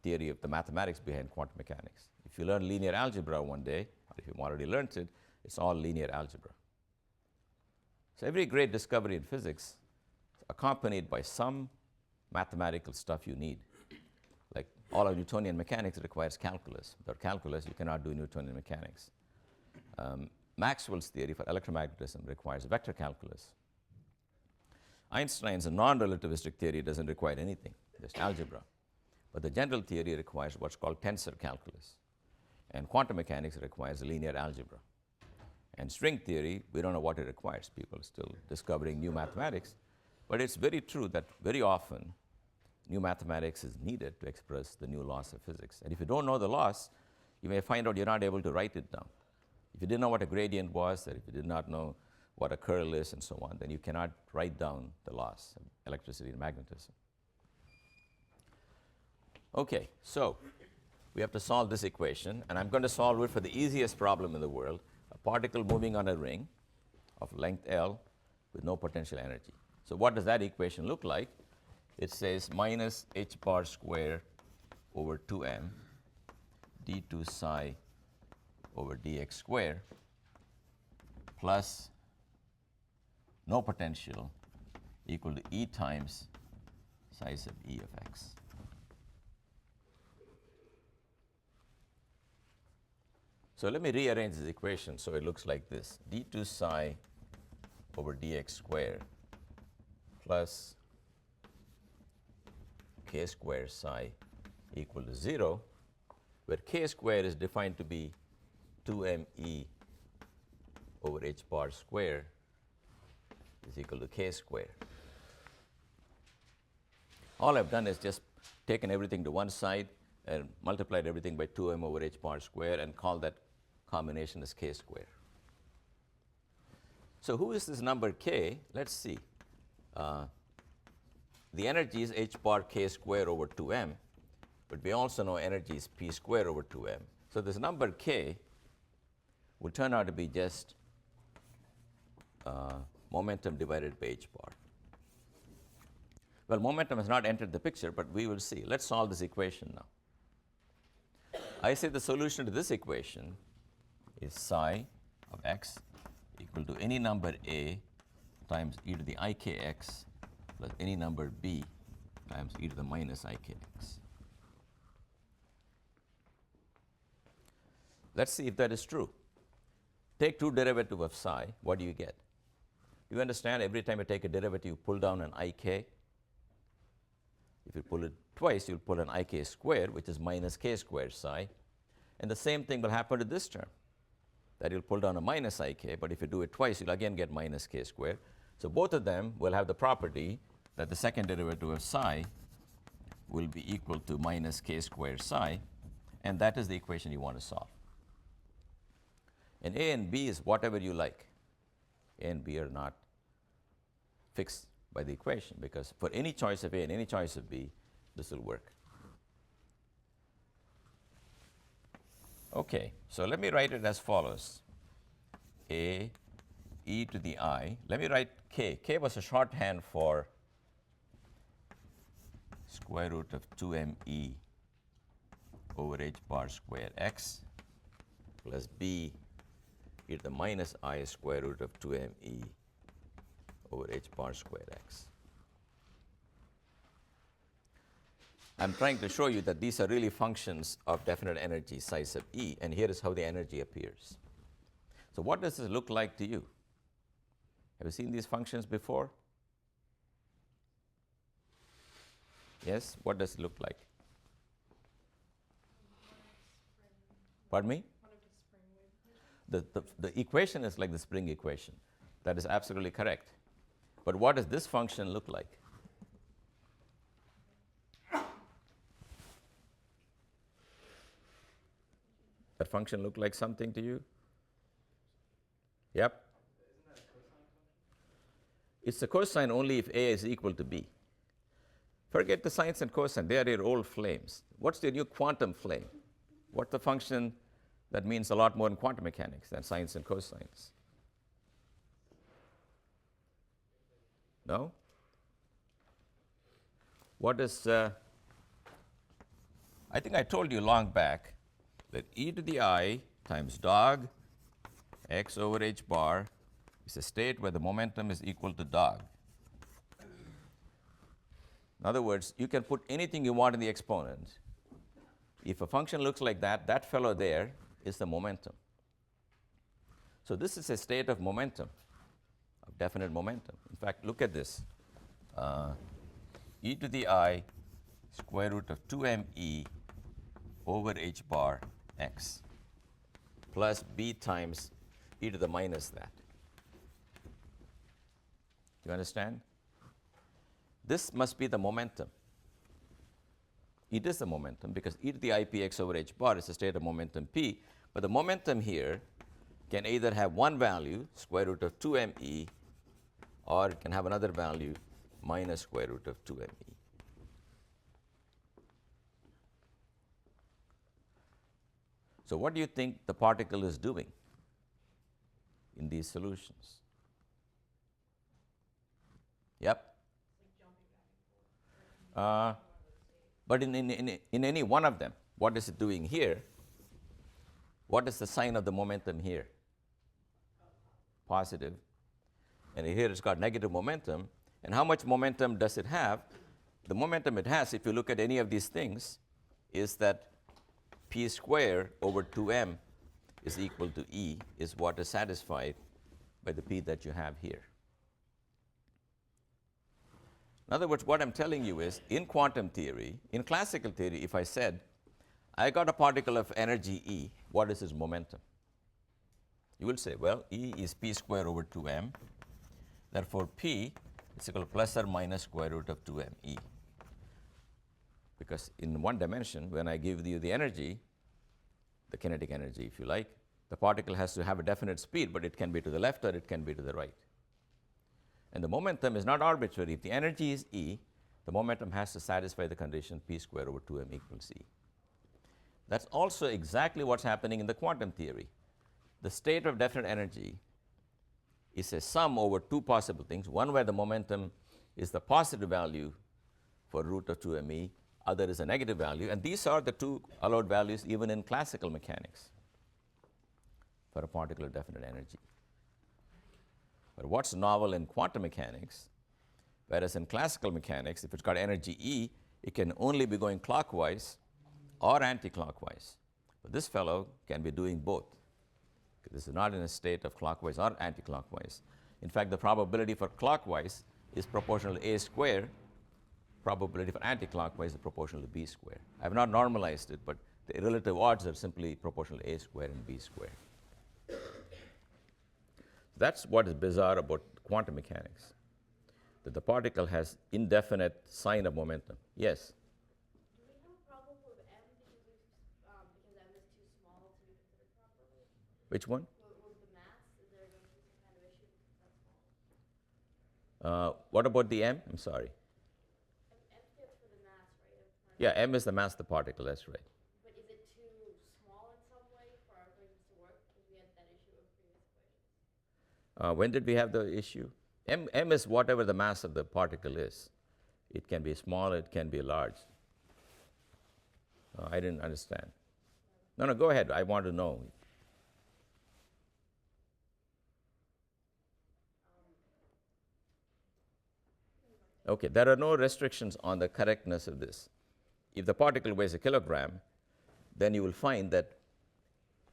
theory of the mathematics behind quantum mechanics. If you learn linear algebra one day, or if you've already learned it, it's all linear algebra. So every great discovery in physics is accompanied by some mathematical stuff you need. Like all of Newtonian mechanics requires calculus. Without calculus, you cannot do Newtonian mechanics. Maxwell's theory for electromagnetism requires vector calculus. Einstein's non-relativistic theory doesn't require anything, just algebra. But the general theory requires what's called tensor calculus. And quantum mechanics requires linear algebra. And string theory, we don't know what it requires. People are still discovering new mathematics. But it's very true that very often new mathematics is needed to express the new laws of physics. And if you don't know the laws, you may find out you're not able to write it down. If you didn't know what a gradient was, or if you did not know what a curl is and so on, then you cannot write down the laws of electricity and magnetism. Okay, so we have to solve this equation, and I'm going to solve it for the easiest problem in the world, a particle moving on a ring of length L with no potential energy. So what does that equation look like? It says minus h bar square over 2m d2 psi over dx square plus no potential equal to E times psi sub E of x. So let me rearrange this equation so it looks like this. D2 psi over dx square plus k square psi equal to 0, where k square is defined to be 2me over h bar square is equal to k square. All I've done is just taken everything to one side and multiplied everything by 2m over h bar square and called that combination as k square. So who is this number k? Let's see. The energy is h bar k square over 2m, but we also know energy is p square over 2m. So this number k will turn out to be just momentum divided by h bar. Well, momentum has not entered the picture, but we will see. Let's solve this equation now. I say the solution to this equation is psi of x equal to any number a times e to the ikx plus any number b times e to the minus ikx. Let's see if that is true. Take two derivative of psi. What do you get? Do you understand every time you take a derivative, you pull down an ik? If you pull it twice, you'll pull an ik squared, which is minus k squared psi. And the same thing will happen to this term, that you'll pull down a minus ik, but if you do it twice, you'll again get minus k squared. So both of them will have the property that the second derivative of psi will be equal to minus k squared psi, and that is the equation you want to solve. And a and b is whatever you like. A and b are not fixed by the equation, because for any choice of a and any choice of b, this will work. Okay, so let me write it as follows. A e to the I. Let me write k. K was a shorthand for square root of 2me over h bar square x plus b e to the minus I square root of 2me over h bar square x. I'm trying to show you that these are really functions of definite energy psi sub E, and here is how the energy appears. So what does this look like to you? Have you seen these functions before? Yes? What does it look like? Pardon me? The equation is like the spring equation. That is absolutely correct. But what does this function look like? That function look like something to you? Yep. Isn't that a cosine function? It's a cosine only if A is equal to B. Forget the sines and cosine. They are your old flames. What's the new quantum flame? What's the function that means a lot more in quantum mechanics than sines and cosines? No? What is, I think I told you long back that e to the I times dog x over h bar is a state where the momentum is equal to dog. In other words, you can put anything you want in the exponent. If a function looks like that, that fellow there is the momentum. So this is a state of momentum, of definite momentum. In fact, look at this. E to the I square root of 2me over h bar x plus b times e to the minus that. Do you understand? This must be the momentum. It is the momentum because e to the ipx over h bar is a state of momentum p, but the momentum here can either have one value, square root of 2me, or it can have another value, minus square root of 2me. So what do you think the particle is doing? in these solutions. Yep. But in any one of them, what is it doing here? What is the sign of the momentum here? Positive. And here it's got negative momentum. And how much momentum does it have? The momentum it has, if you look at any of these things, is that p squared over 2m is equal to E, is what is satisfied by the p that you have here. In other words, what I'm telling you is, in quantum theory, in classical theory, if I said, I got a particle of energy E, what is its momentum? You will say, well, E is p squared over 2m. Therefore, p is equal to plus or minus square root of 2m E. Because in one dimension, when I give you the energy, the kinetic energy, if you like, the particle has to have a definite speed, but it can be to the left or it can be to the right. And the momentum is not arbitrary. If the energy is E, the momentum has to satisfy the condition p squared over 2m equals E. That's also exactly what's happening in the quantum theory. The state of definite energy is a sum over two possible things, one where the momentum is the positive value for root of 2m E, other is a negative value, and these are the two allowed values even in classical mechanics for a particular definite energy. But what's novel in quantum mechanics, whereas in classical mechanics, if it's got energy E, it can only be going clockwise or anti-clockwise. But this fellow can be doing both. This is not in a state of clockwise or anti-clockwise. In fact, the probability for clockwise is proportional to a squared. Probability for anti-clockwise is proportional to b squared. I have not normalized it, but the relative odds are simply proportional to a squared and b squared. That's what is bizarre about quantum mechanics, that the particle has indefinite sign of momentum. Yes? Do we have a problem with M because M is too small to be considered properly? Which one? With the mass, is there going to be some kind of issue because it's that small? What about the m? I'm sorry. M stands for the mass, right? Yeah, m is the mass of the particle, that's right. But is it too small in some way for our equations to work? Because we had that issue with previous equations. When did we have the issue? M is whatever the mass of the particle is. It can be small, it can be large. I didn't understand. No, go ahead. I want to know. Okay, there are no restrictions on the correctness of this. If the particle weighs a kilogram, then you will find that,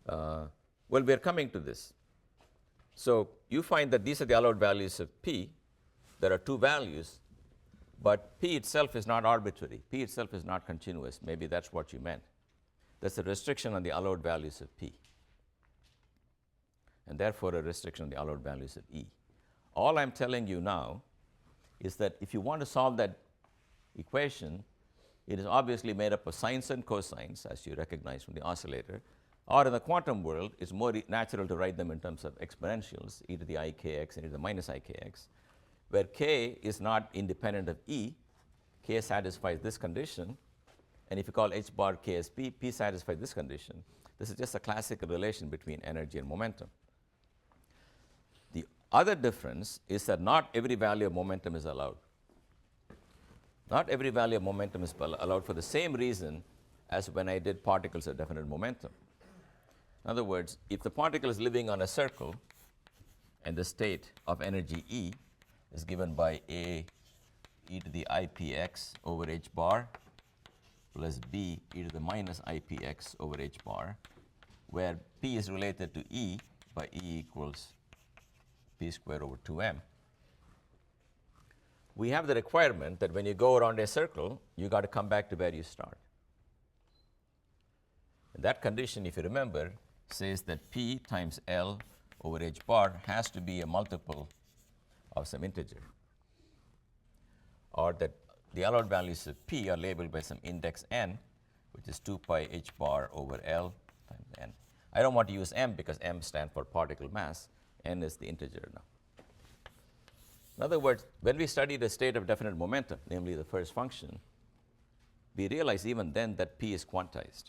well, we're coming to this. So you find that these are the allowed values of p. There are two values, but p itself is not arbitrary. P itself is not continuous. Maybe that's what you meant. There's a restriction on the allowed values of p, and therefore a restriction on the allowed values of E. All I'm telling you now is that if you want to solve that equation, it is obviously made up of sines and cosines, as you recognize from the oscillator, or in the quantum world, it's more natural to write them in terms of exponentials, e to the I kx and e to the minus I kx, where k is not independent of E. K satisfies this condition, and if you call h bar k as p, p satisfies this condition. This is just a classical relation between energy and momentum. The other difference is that not every value of momentum is allowed. Not every value of momentum is allowed for the same reason as when I did particles of definite momentum. In other words, if the particle is living on a circle and the state of energy E is given by A e to the IPX over h bar plus B e to the minus IPX over h bar, where P is related to E by E equals p squared over 2m, we have the requirement that when you go around a circle, you got to come back to where you start. And that condition, if you remember, says that p times L over h bar has to be a multiple of some integer, or that the allowed values of p are labeled by some index n, which is 2 pi h bar over L times n. I don't want to use m because m stands for particle mass. N is the integer now. In other words, when we study the state of definite momentum, namely the first function, we realize even then that p is quantized.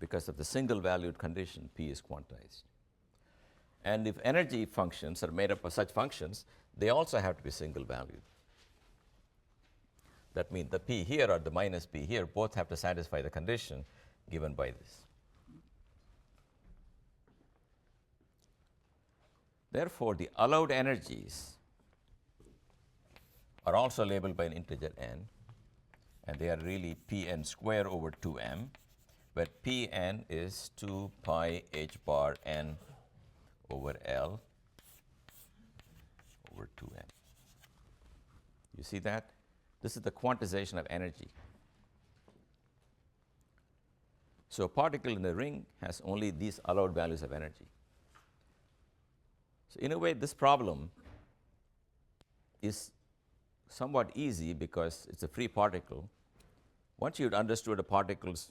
Because of the single valued condition, p is quantized. And if energy functions are made up of such functions, they also have to be single valued. That means the p here or the minus p here both have to satisfy the condition given by this. Therefore, the allowed energies are also labeled by an integer n, and they are really Pn square over 2m, where Pn is 2 pi h bar n over L over 2m. You see that? This is the quantization of energy. So a particle in the ring has only these allowed values of energy. So in a way, this problem is somewhat easy because it's a free particle. Once you've understood the particles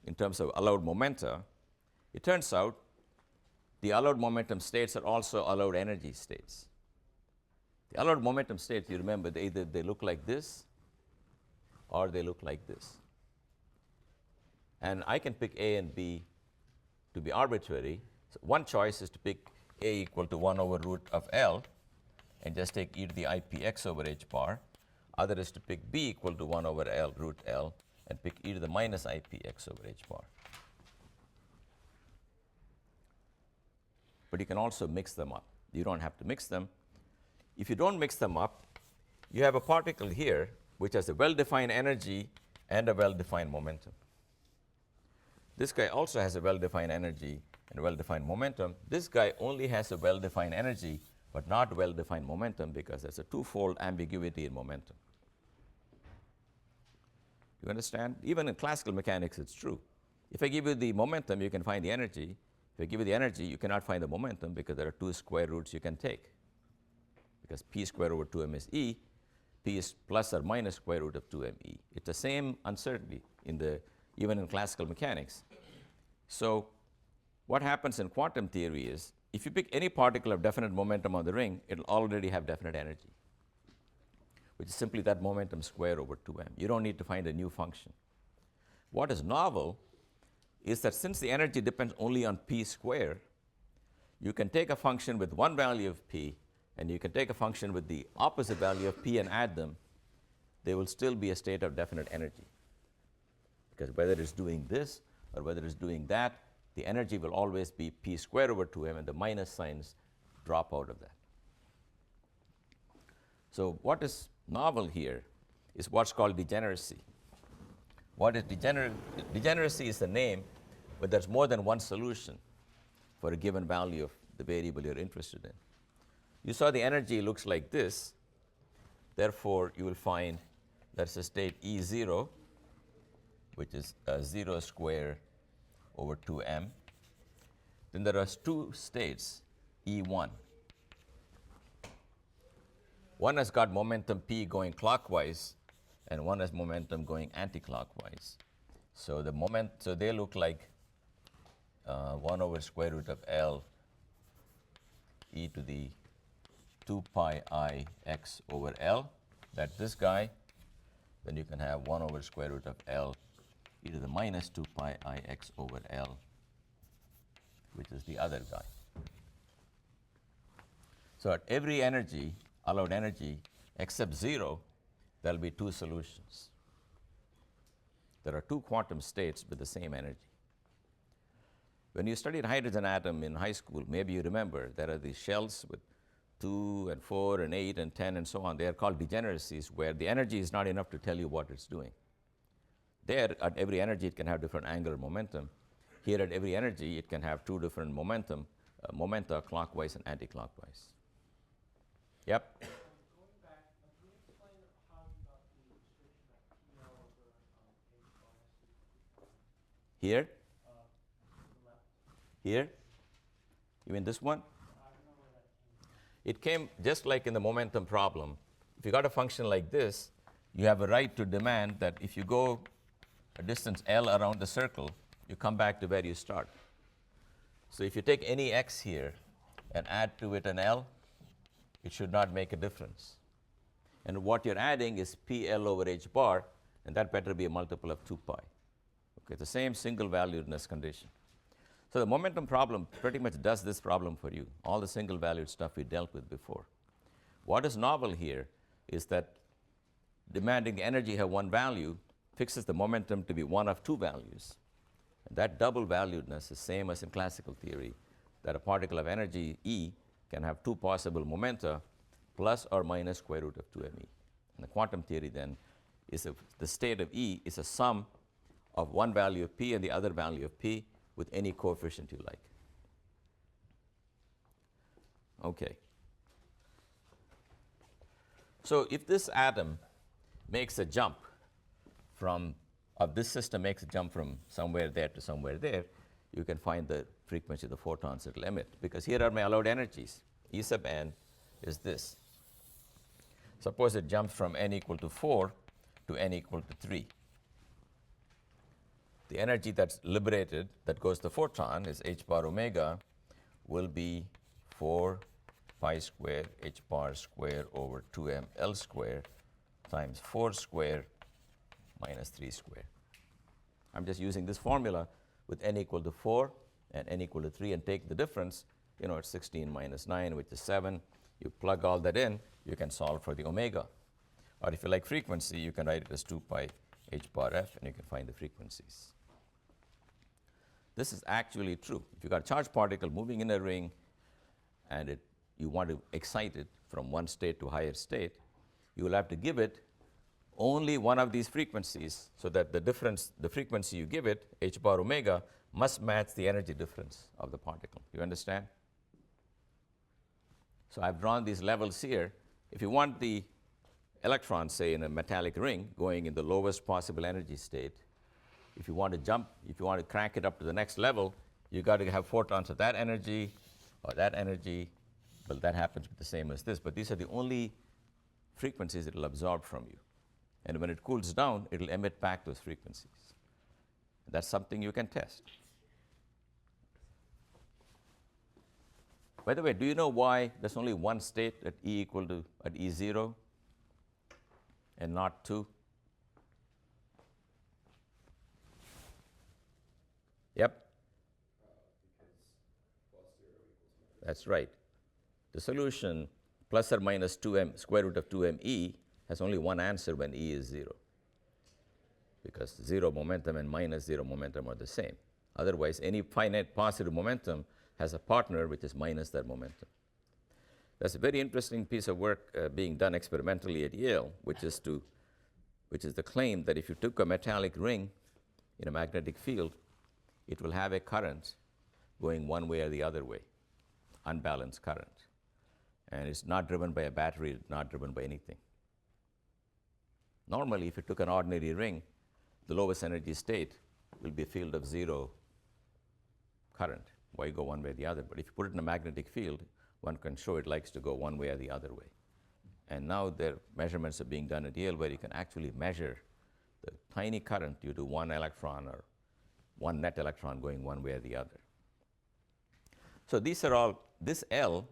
in terms of allowed momenta, it turns out the allowed momentum states are also allowed energy states. The allowed momentum states, you remember, either they look like this or they look like this. And I can pick A and B to be arbitrary. So one choice is to pick A equal to 1 over root of L and just take e to the IPX over h bar. Other is to pick B equal to 1 over L root L and pick e to the minus IPX over h bar. But you can also mix them up. You don't have to mix them. If you don't mix them up, you have a particle here which has a well-defined energy and a well-defined momentum. This guy also has a well-defined energy and a well-defined momentum. This guy only has a well-defined energy but not well-defined momentum because there's a twofold ambiguity in momentum. You understand? Even in classical mechanics, it's true. If I give you the momentum, you can find the energy. If I give you the energy, you cannot find the momentum because there are two square roots you can take. Because p squared over 2m is e, p is plus or minus square root of 2m e. It's the same uncertainty even in classical mechanics. So what happens in quantum theory is, if you pick any particle of definite momentum on the ring, it'll already have definite energy, which is simply that momentum square over 2m. You don't need to find a new function. What is novel is that since the energy depends only on p squared, you can take a function with one value of p, and you can take a function with the opposite value of p and add them. They will still be a state of definite energy. Because whether it's doing this or whether it's doing that, the energy will always be p squared over 2m, and the minus signs drop out of that. So what is novel here is what's called degeneracy. What is degeneracy is the name, but there's more than one solution for a given value of the variable you're interested in. You saw the energy looks like this. Therefore, you will find there's a state E0, which is 0 squared over 2m. Then there are two states, E1. One has got momentum p going clockwise, and one has momentum going anti-clockwise. So so they look like 1 over square root of L e to the 2 pi I x over L. That's this guy. Then you can have 1 over square root of L e to the minus 2 pi I x over L, which is the other guy. So at every energy, allowed energy, except 0, there will be two solutions. There are two quantum states with the same energy. When you studied hydrogen atom in high school, maybe you remember there are these shells with 2 and 4 and 8 and 10 and so on. They are called degeneracies, where the energy is not enough to tell you what it's doing. There, at every energy, it can have different angular momentum. Here, at every energy, it can have two different momenta, clockwise and anti-clockwise. Yep. Going back, can you explain how you got the restriction of PL over H bar? Here? The left. Here? You mean this one? I don't know where that came from. It came just like in the momentum problem. If you got a function like this, you have a right to demand that if you go a distance L around the circle, you come back to where you start. So if you take any x here and add to it an L, it should not make a difference. And what you're adding is PL over H bar, and that better be a multiple of 2 pi. Okay, the same single valuedness condition. So the momentum problem pretty much does this problem for you, all the single-valued stuff we dealt with before. What is novel here is that demanding the energy have one value fixes the momentum to be one of two values. And that double valuedness is same as in classical theory, that a particle of energy E can have two possible momenta plus or minus square root of 2me. In the quantum theory then, is the state of E is a sum of one value of P and the other value of P with any coefficient you like. Okay. So if this atom makes a jump from, of this system makes a jump from somewhere there to somewhere there, you can find the frequency of the photons it will emit, because here are my allowed energies. E sub n is this. Suppose it jumps from n equal to 4 to n equal to 3. The energy that's liberated that goes to the photon is h bar omega will be 4 pi square h bar square over 2m L square times 4 square minus 3 square. I'm just using this formula with n equal to 4 and n equal to 3 and take the difference. You know, it's 16 minus 9, which is 7. You plug all that in, you can solve for the omega. Or if you like frequency, you can write it as 2 pi h bar f, and you can find the frequencies. This is actually true. If you've got a charged particle moving in a ring and you want to excite it from one state to a higher state, you will have to give it only one of these frequencies so that the difference, the frequency you give it, h bar omega, must match the energy difference of the particle. You understand? So I've drawn these levels here. If you want the electron, say, in a metallic ring going in the lowest possible energy state, if you want to jump, if you want to crank it up to the next level, you've got to have photons of that energy or that energy. Well, that happens with the same as this, but these are the only frequencies it will absorb from you. And when it cools down, it will emit back those frequencies. That's something you can test. By the way, do you know why there's only one state at E equal to, at E0 and not two? Yep. That's right. The solution plus or minus 2m, square root of 2me, has only one answer when E is 0, because 0 momentum and minus 0 momentum are the same. Otherwise, any finite positive momentum has a partner which is minus that momentum. There's a very interesting piece of work being done experimentally at Yale, which is the claim that if you took a metallic ring in a magnetic field, it will have a current going one way or the other way, unbalanced current. And it's not driven by a battery, it's not driven by anything. Normally, if you took an ordinary ring, the lowest energy state will be a field of 0 current. Why go one way or the other? But if you put it in a magnetic field, one can show it likes to go one way or the other way. And now there measurements are being done at Yale where you can actually measure the tiny current due to one electron or one net electron going one way or the other. So these are all, this L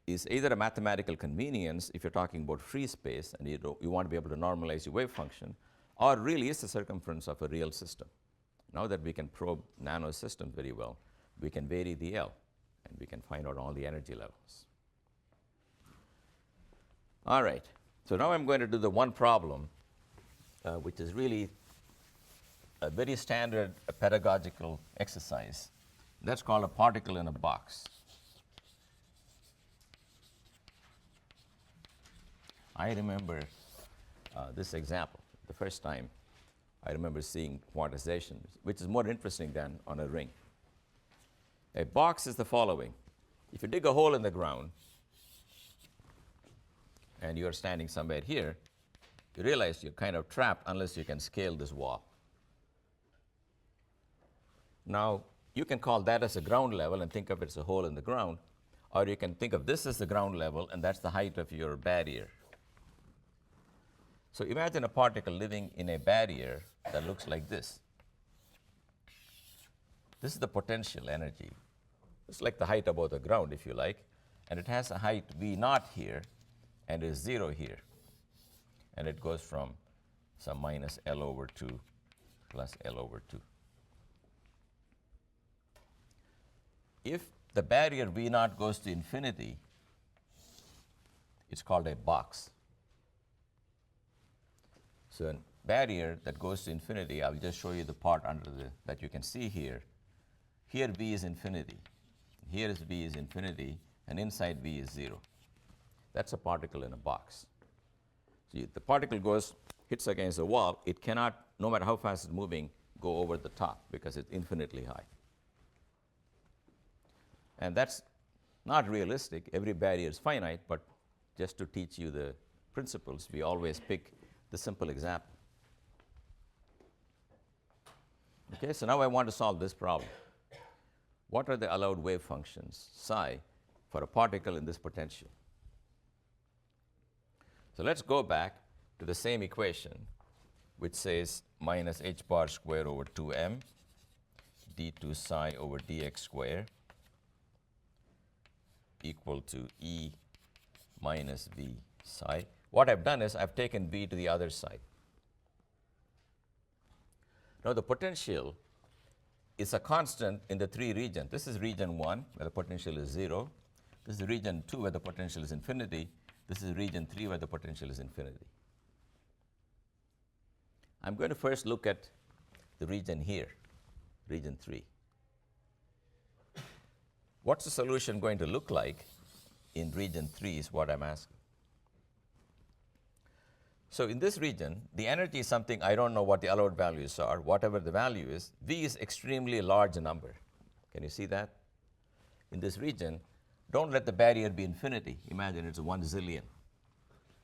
is either a mathematical convenience if you're talking about free space and you want to be able to normalize your wave function, or really is the circumference of a real system. Now that we can probe nanosystems very well, we can vary the L and we can find out all the energy levels. All right, so now I'm going to do the one problem which is really a very standard pedagogical exercise. That's called a particle in a box. I remember this example. The first time I remember seeing quantization, which is more interesting than on a ring. A box is the following. If you dig a hole in the ground and you're standing somewhere here, you realize you're kind of trapped unless you can scale this wall. Now, you can call that as a ground level and think of it as a hole in the ground, or you can think of this as the ground level and that's the height of your barrier. So imagine a particle living in a barrier that looks like this. This is the potential energy. It's like the height above the ground, if you like, and it has a height v naught here and is 0 here. And it goes from some minus L over 2 plus L over 2. if the barrier V naught goes to infinity, it's called a box. So a barrier that goes to infinity, I'll just show you the part under that you can see here. Here V is infinity. Here is V is infinity, and inside V is 0. That's a particle in a box. So the particle hits against the wall. It cannot, no matter how fast it's moving, go over the top because it's infinitely high. And that's not realistic. Every barrier is finite, but just to teach you the principles, we always pick the simple example. Okay, so now I want to solve this problem. What are the allowed wave functions, psi, for a particle in this potential? So let's go back to the same equation, which says minus h bar square over 2m d2 psi over dx square equal to E minus V psi. What I've done is I've taken V to the other side. Now the potential is a constant in the three regions. This is region 1, where the potential is 0. This is region 2, where the potential is infinity. This is region 3, where the potential is infinity. I'm going to first look at the region here, region 3. What's the solution going to look like in region 3 is what I'm asking. So in this region, the energy is something I don't know what the allowed values are. Whatever the value is, V is extremely large number. Can you see that? In this region, don't let the barrier be infinity. Imagine it's 1 zillion,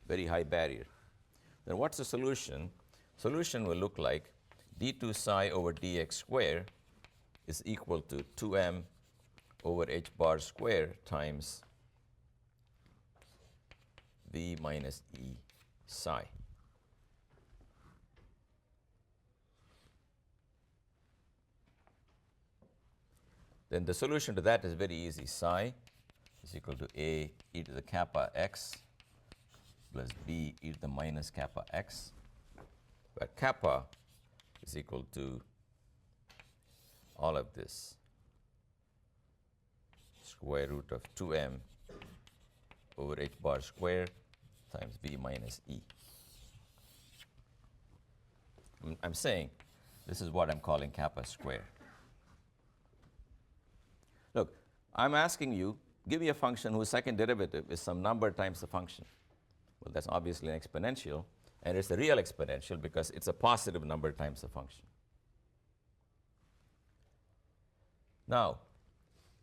very high barrier. Then what's the solution? Solution will look like d2 psi over dx square is equal to 2m over h bar square times V minus E psi. Then the solution to that is very easy. Psi is equal to A e to the kappa x plus B e to the minus kappa x, where kappa is equal to all of this square root of 2m over h bar square times V minus E. I'm saying this is what I'm calling kappa square. Look, I'm asking you, give me a function whose second derivative is some number times the function. Well, that's obviously an exponential, and it's a real exponential because it's a positive number times the function. Now,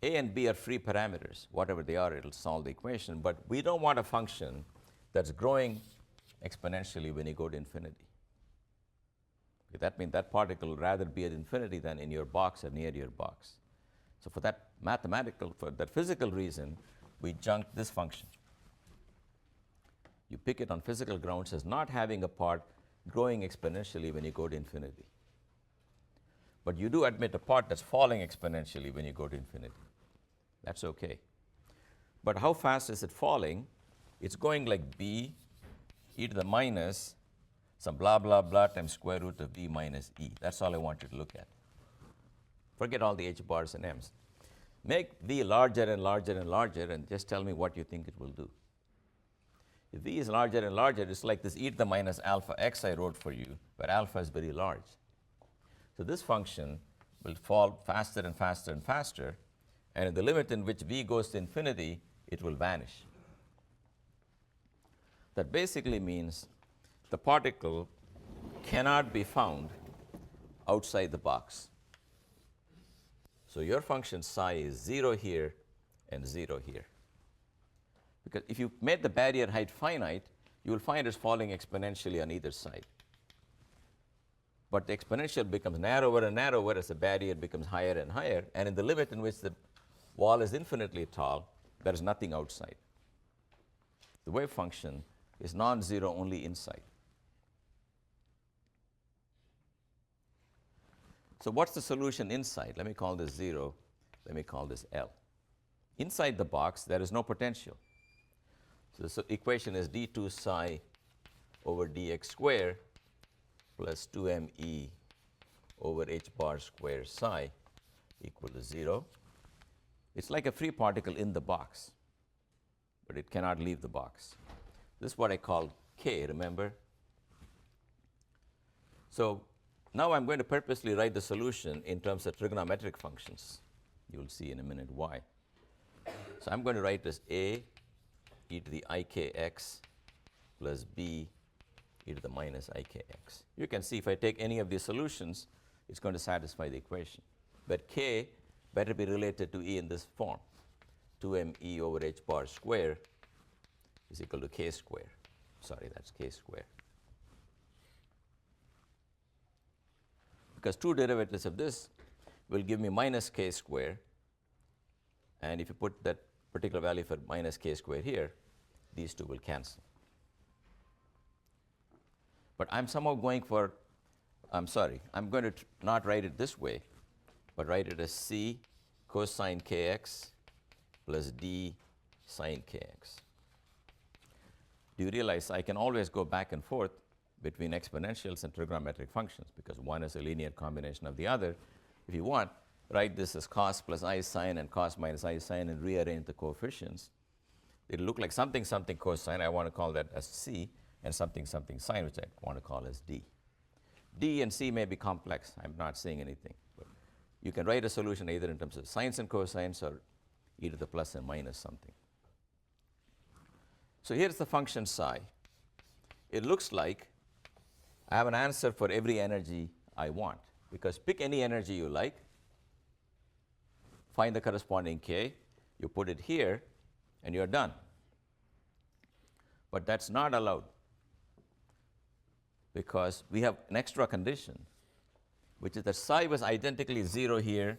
A and B are free parameters. Whatever they are, it'll solve the equation, but we don't want a function that's growing exponentially when you go to infinity. Okay, that means that particle will rather be at infinity than in your box or near your box. So for that for that physical reason, we junk this function. You pick it on physical grounds as not having a part growing exponentially when you go to infinity. But you do admit a part that's falling exponentially when you go to infinity. That's okay. But how fast is it falling? It's going like B e to the minus some blah, blah, blah times square root of V minus E. That's all I want you to look at. Forget all the h bars and m's. Make V larger and larger and larger and just tell me what you think it will do. If V is larger and larger, it's like this e to the minus alpha x I wrote for you, where alpha is very large. So this function will fall faster and faster and faster, and in the limit in which V goes to infinity, it will vanish. That basically means the particle cannot be found outside the box. So your function psi is 0 here and 0 here. Because if you made the barrier height finite, you will find it's falling exponentially on either side. But the exponential becomes narrower and narrower as the barrier becomes higher and higher, and in the limit in which the wall is infinitely tall, there is nothing outside. The wave function is non-zero only inside. So what's the solution inside? Let me call this 0. Let me call this L. Inside the box, there is no potential. So the equation is d2 psi over dx square plus 2me over h bar square psi equal to 0. It's like a free particle in the box, but it cannot leave the box. This is what I call K, remember? So now I'm going to purposely write the solution in terms of trigonometric functions. You'll see in a minute why. So I'm going to write this A e to the ikx plus B e to the minus ikx. You can see if I take any of these solutions, it's going to satisfy the equation. But K better be related to E in this form. 2me over h bar square is equal to k square. Sorry, that's k square. Because two derivatives of this will give me minus k square. And if you put that particular value for minus k square here, these two will cancel. But I'm somehow going for, I'm going to not write it this way, but write it as c cosine kx plus d sine kx. Do you realize I can always go back and forth between exponentials and trigonometric functions because one is a linear combination of the other? If you want, write this as cos plus I sine and cos minus I sine and rearrange the coefficients. It'll look like something something cosine. I want to call that as c, and something something sine, which I want to call as d. D and c may be complex. I'm not saying anything. But you can write a solution either in terms of sines and cosines or e to the plus and minus something. So here's the function psi. It looks like I have an answer for every energy I want, because pick any energy you like, find the corresponding k, you put it here, and you're done. But that's not allowed, because we have an extra condition, which is that psi was identically 0 here,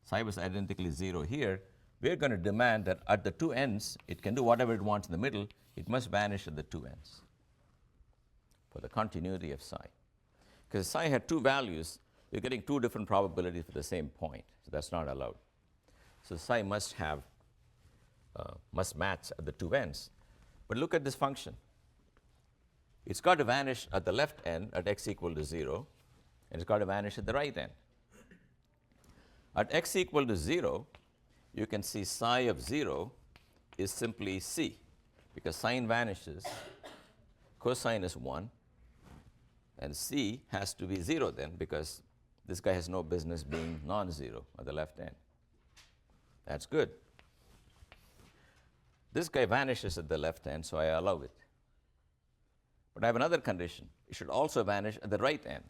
psi was identically 0 here. We're going to demand that at the two ends, it can do whatever it wants in the middle. It must vanish at the two ends for the continuity of psi. Because psi had two values, you're getting two different probabilities for the same point. So that's not allowed. So psi must have, must match at the two ends. But look at this function. It's got to vanish at the left end at x equal to 0, and it's got to vanish at the right end. At x equal to 0, you can see psi of 0 is simply c, because sine vanishes, cosine is 1, and c has to be 0 then, because this guy has no business being non-zero at the left end. That's good. This guy vanishes at the left end, so I allow it. But I have another condition. It should also vanish at the right end.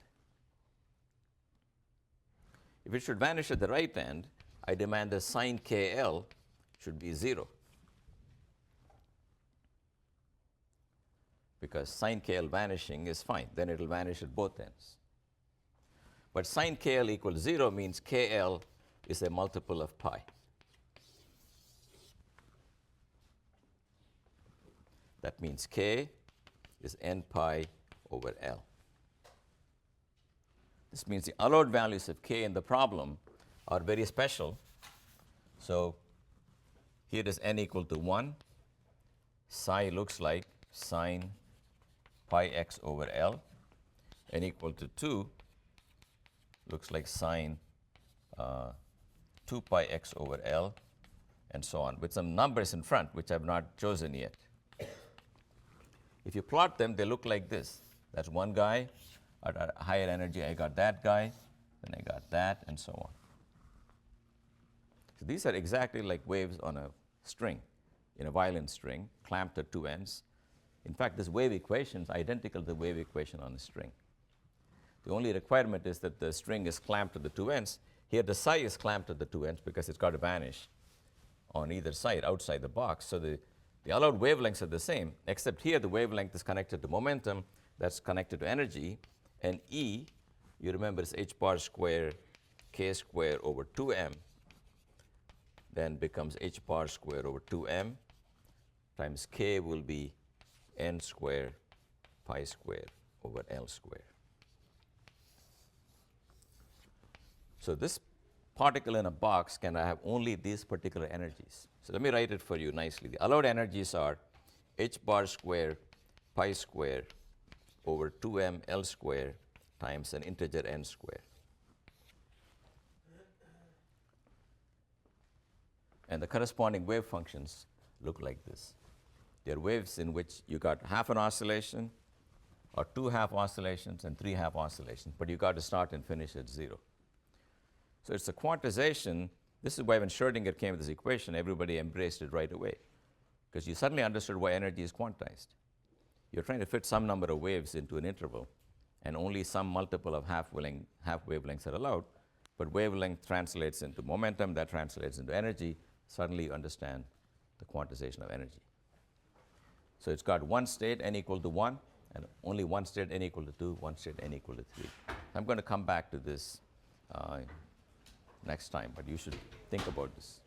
If it should vanish at the right end, I demand that sine kl should be 0. Because sine kl vanishing is fine. Then it will vanish at both ends. But sine kl equals 0 means kl is a multiple of pi. That means k is n pi over L. This means the allowed values of k in the problem are very special. So here is n equal to 1. Psi looks like sine pi x over L. N equal to 2 looks like sine 2 pi x over L, and so on, with some numbers in front, which I have not chosen yet. If you plot them, they look like this. That's one guy. At a higher energy, I got that guy. Then I got that, and so on. So these are exactly like waves on a string, in a violin string, clamped at two ends. In fact, this wave equation is identical to the wave equation on a string. The only requirement is that the string is clamped at the two ends. Here, the psi is clamped at the two ends because it's got to vanish on either side, outside the box. So the allowed wavelengths are the same, except here the wavelength is connected to momentum, that's connected to energy, and E, you remember, is h bar square k square over 2m, then becomes h bar square over 2m times k will be n square pi square over L square. So this particle in a box can have only these particular energies. So let me write it for you nicely. The allowed energies are h bar square pi square over 2m L square times an integer n square. And the corresponding wave functions look like this. They're waves in which you got half an oscillation, or 2 half oscillations, and 3 half oscillations, but you got to start and finish at 0. So it's a quantization. This is why when Schrodinger came with this equation, everybody embraced it right away, because you suddenly understood why energy is quantized. You're trying to fit some number of waves into an interval, and only some multiple of half wavelengths are allowed, but wavelength translates into momentum, that translates into energy. Suddenly you understand the quantization of energy. So it's got one state, n equal to 1, and only one state, n equal to 2, one state, n equal to 3. I'm going to come back to this next time, but you should think about this.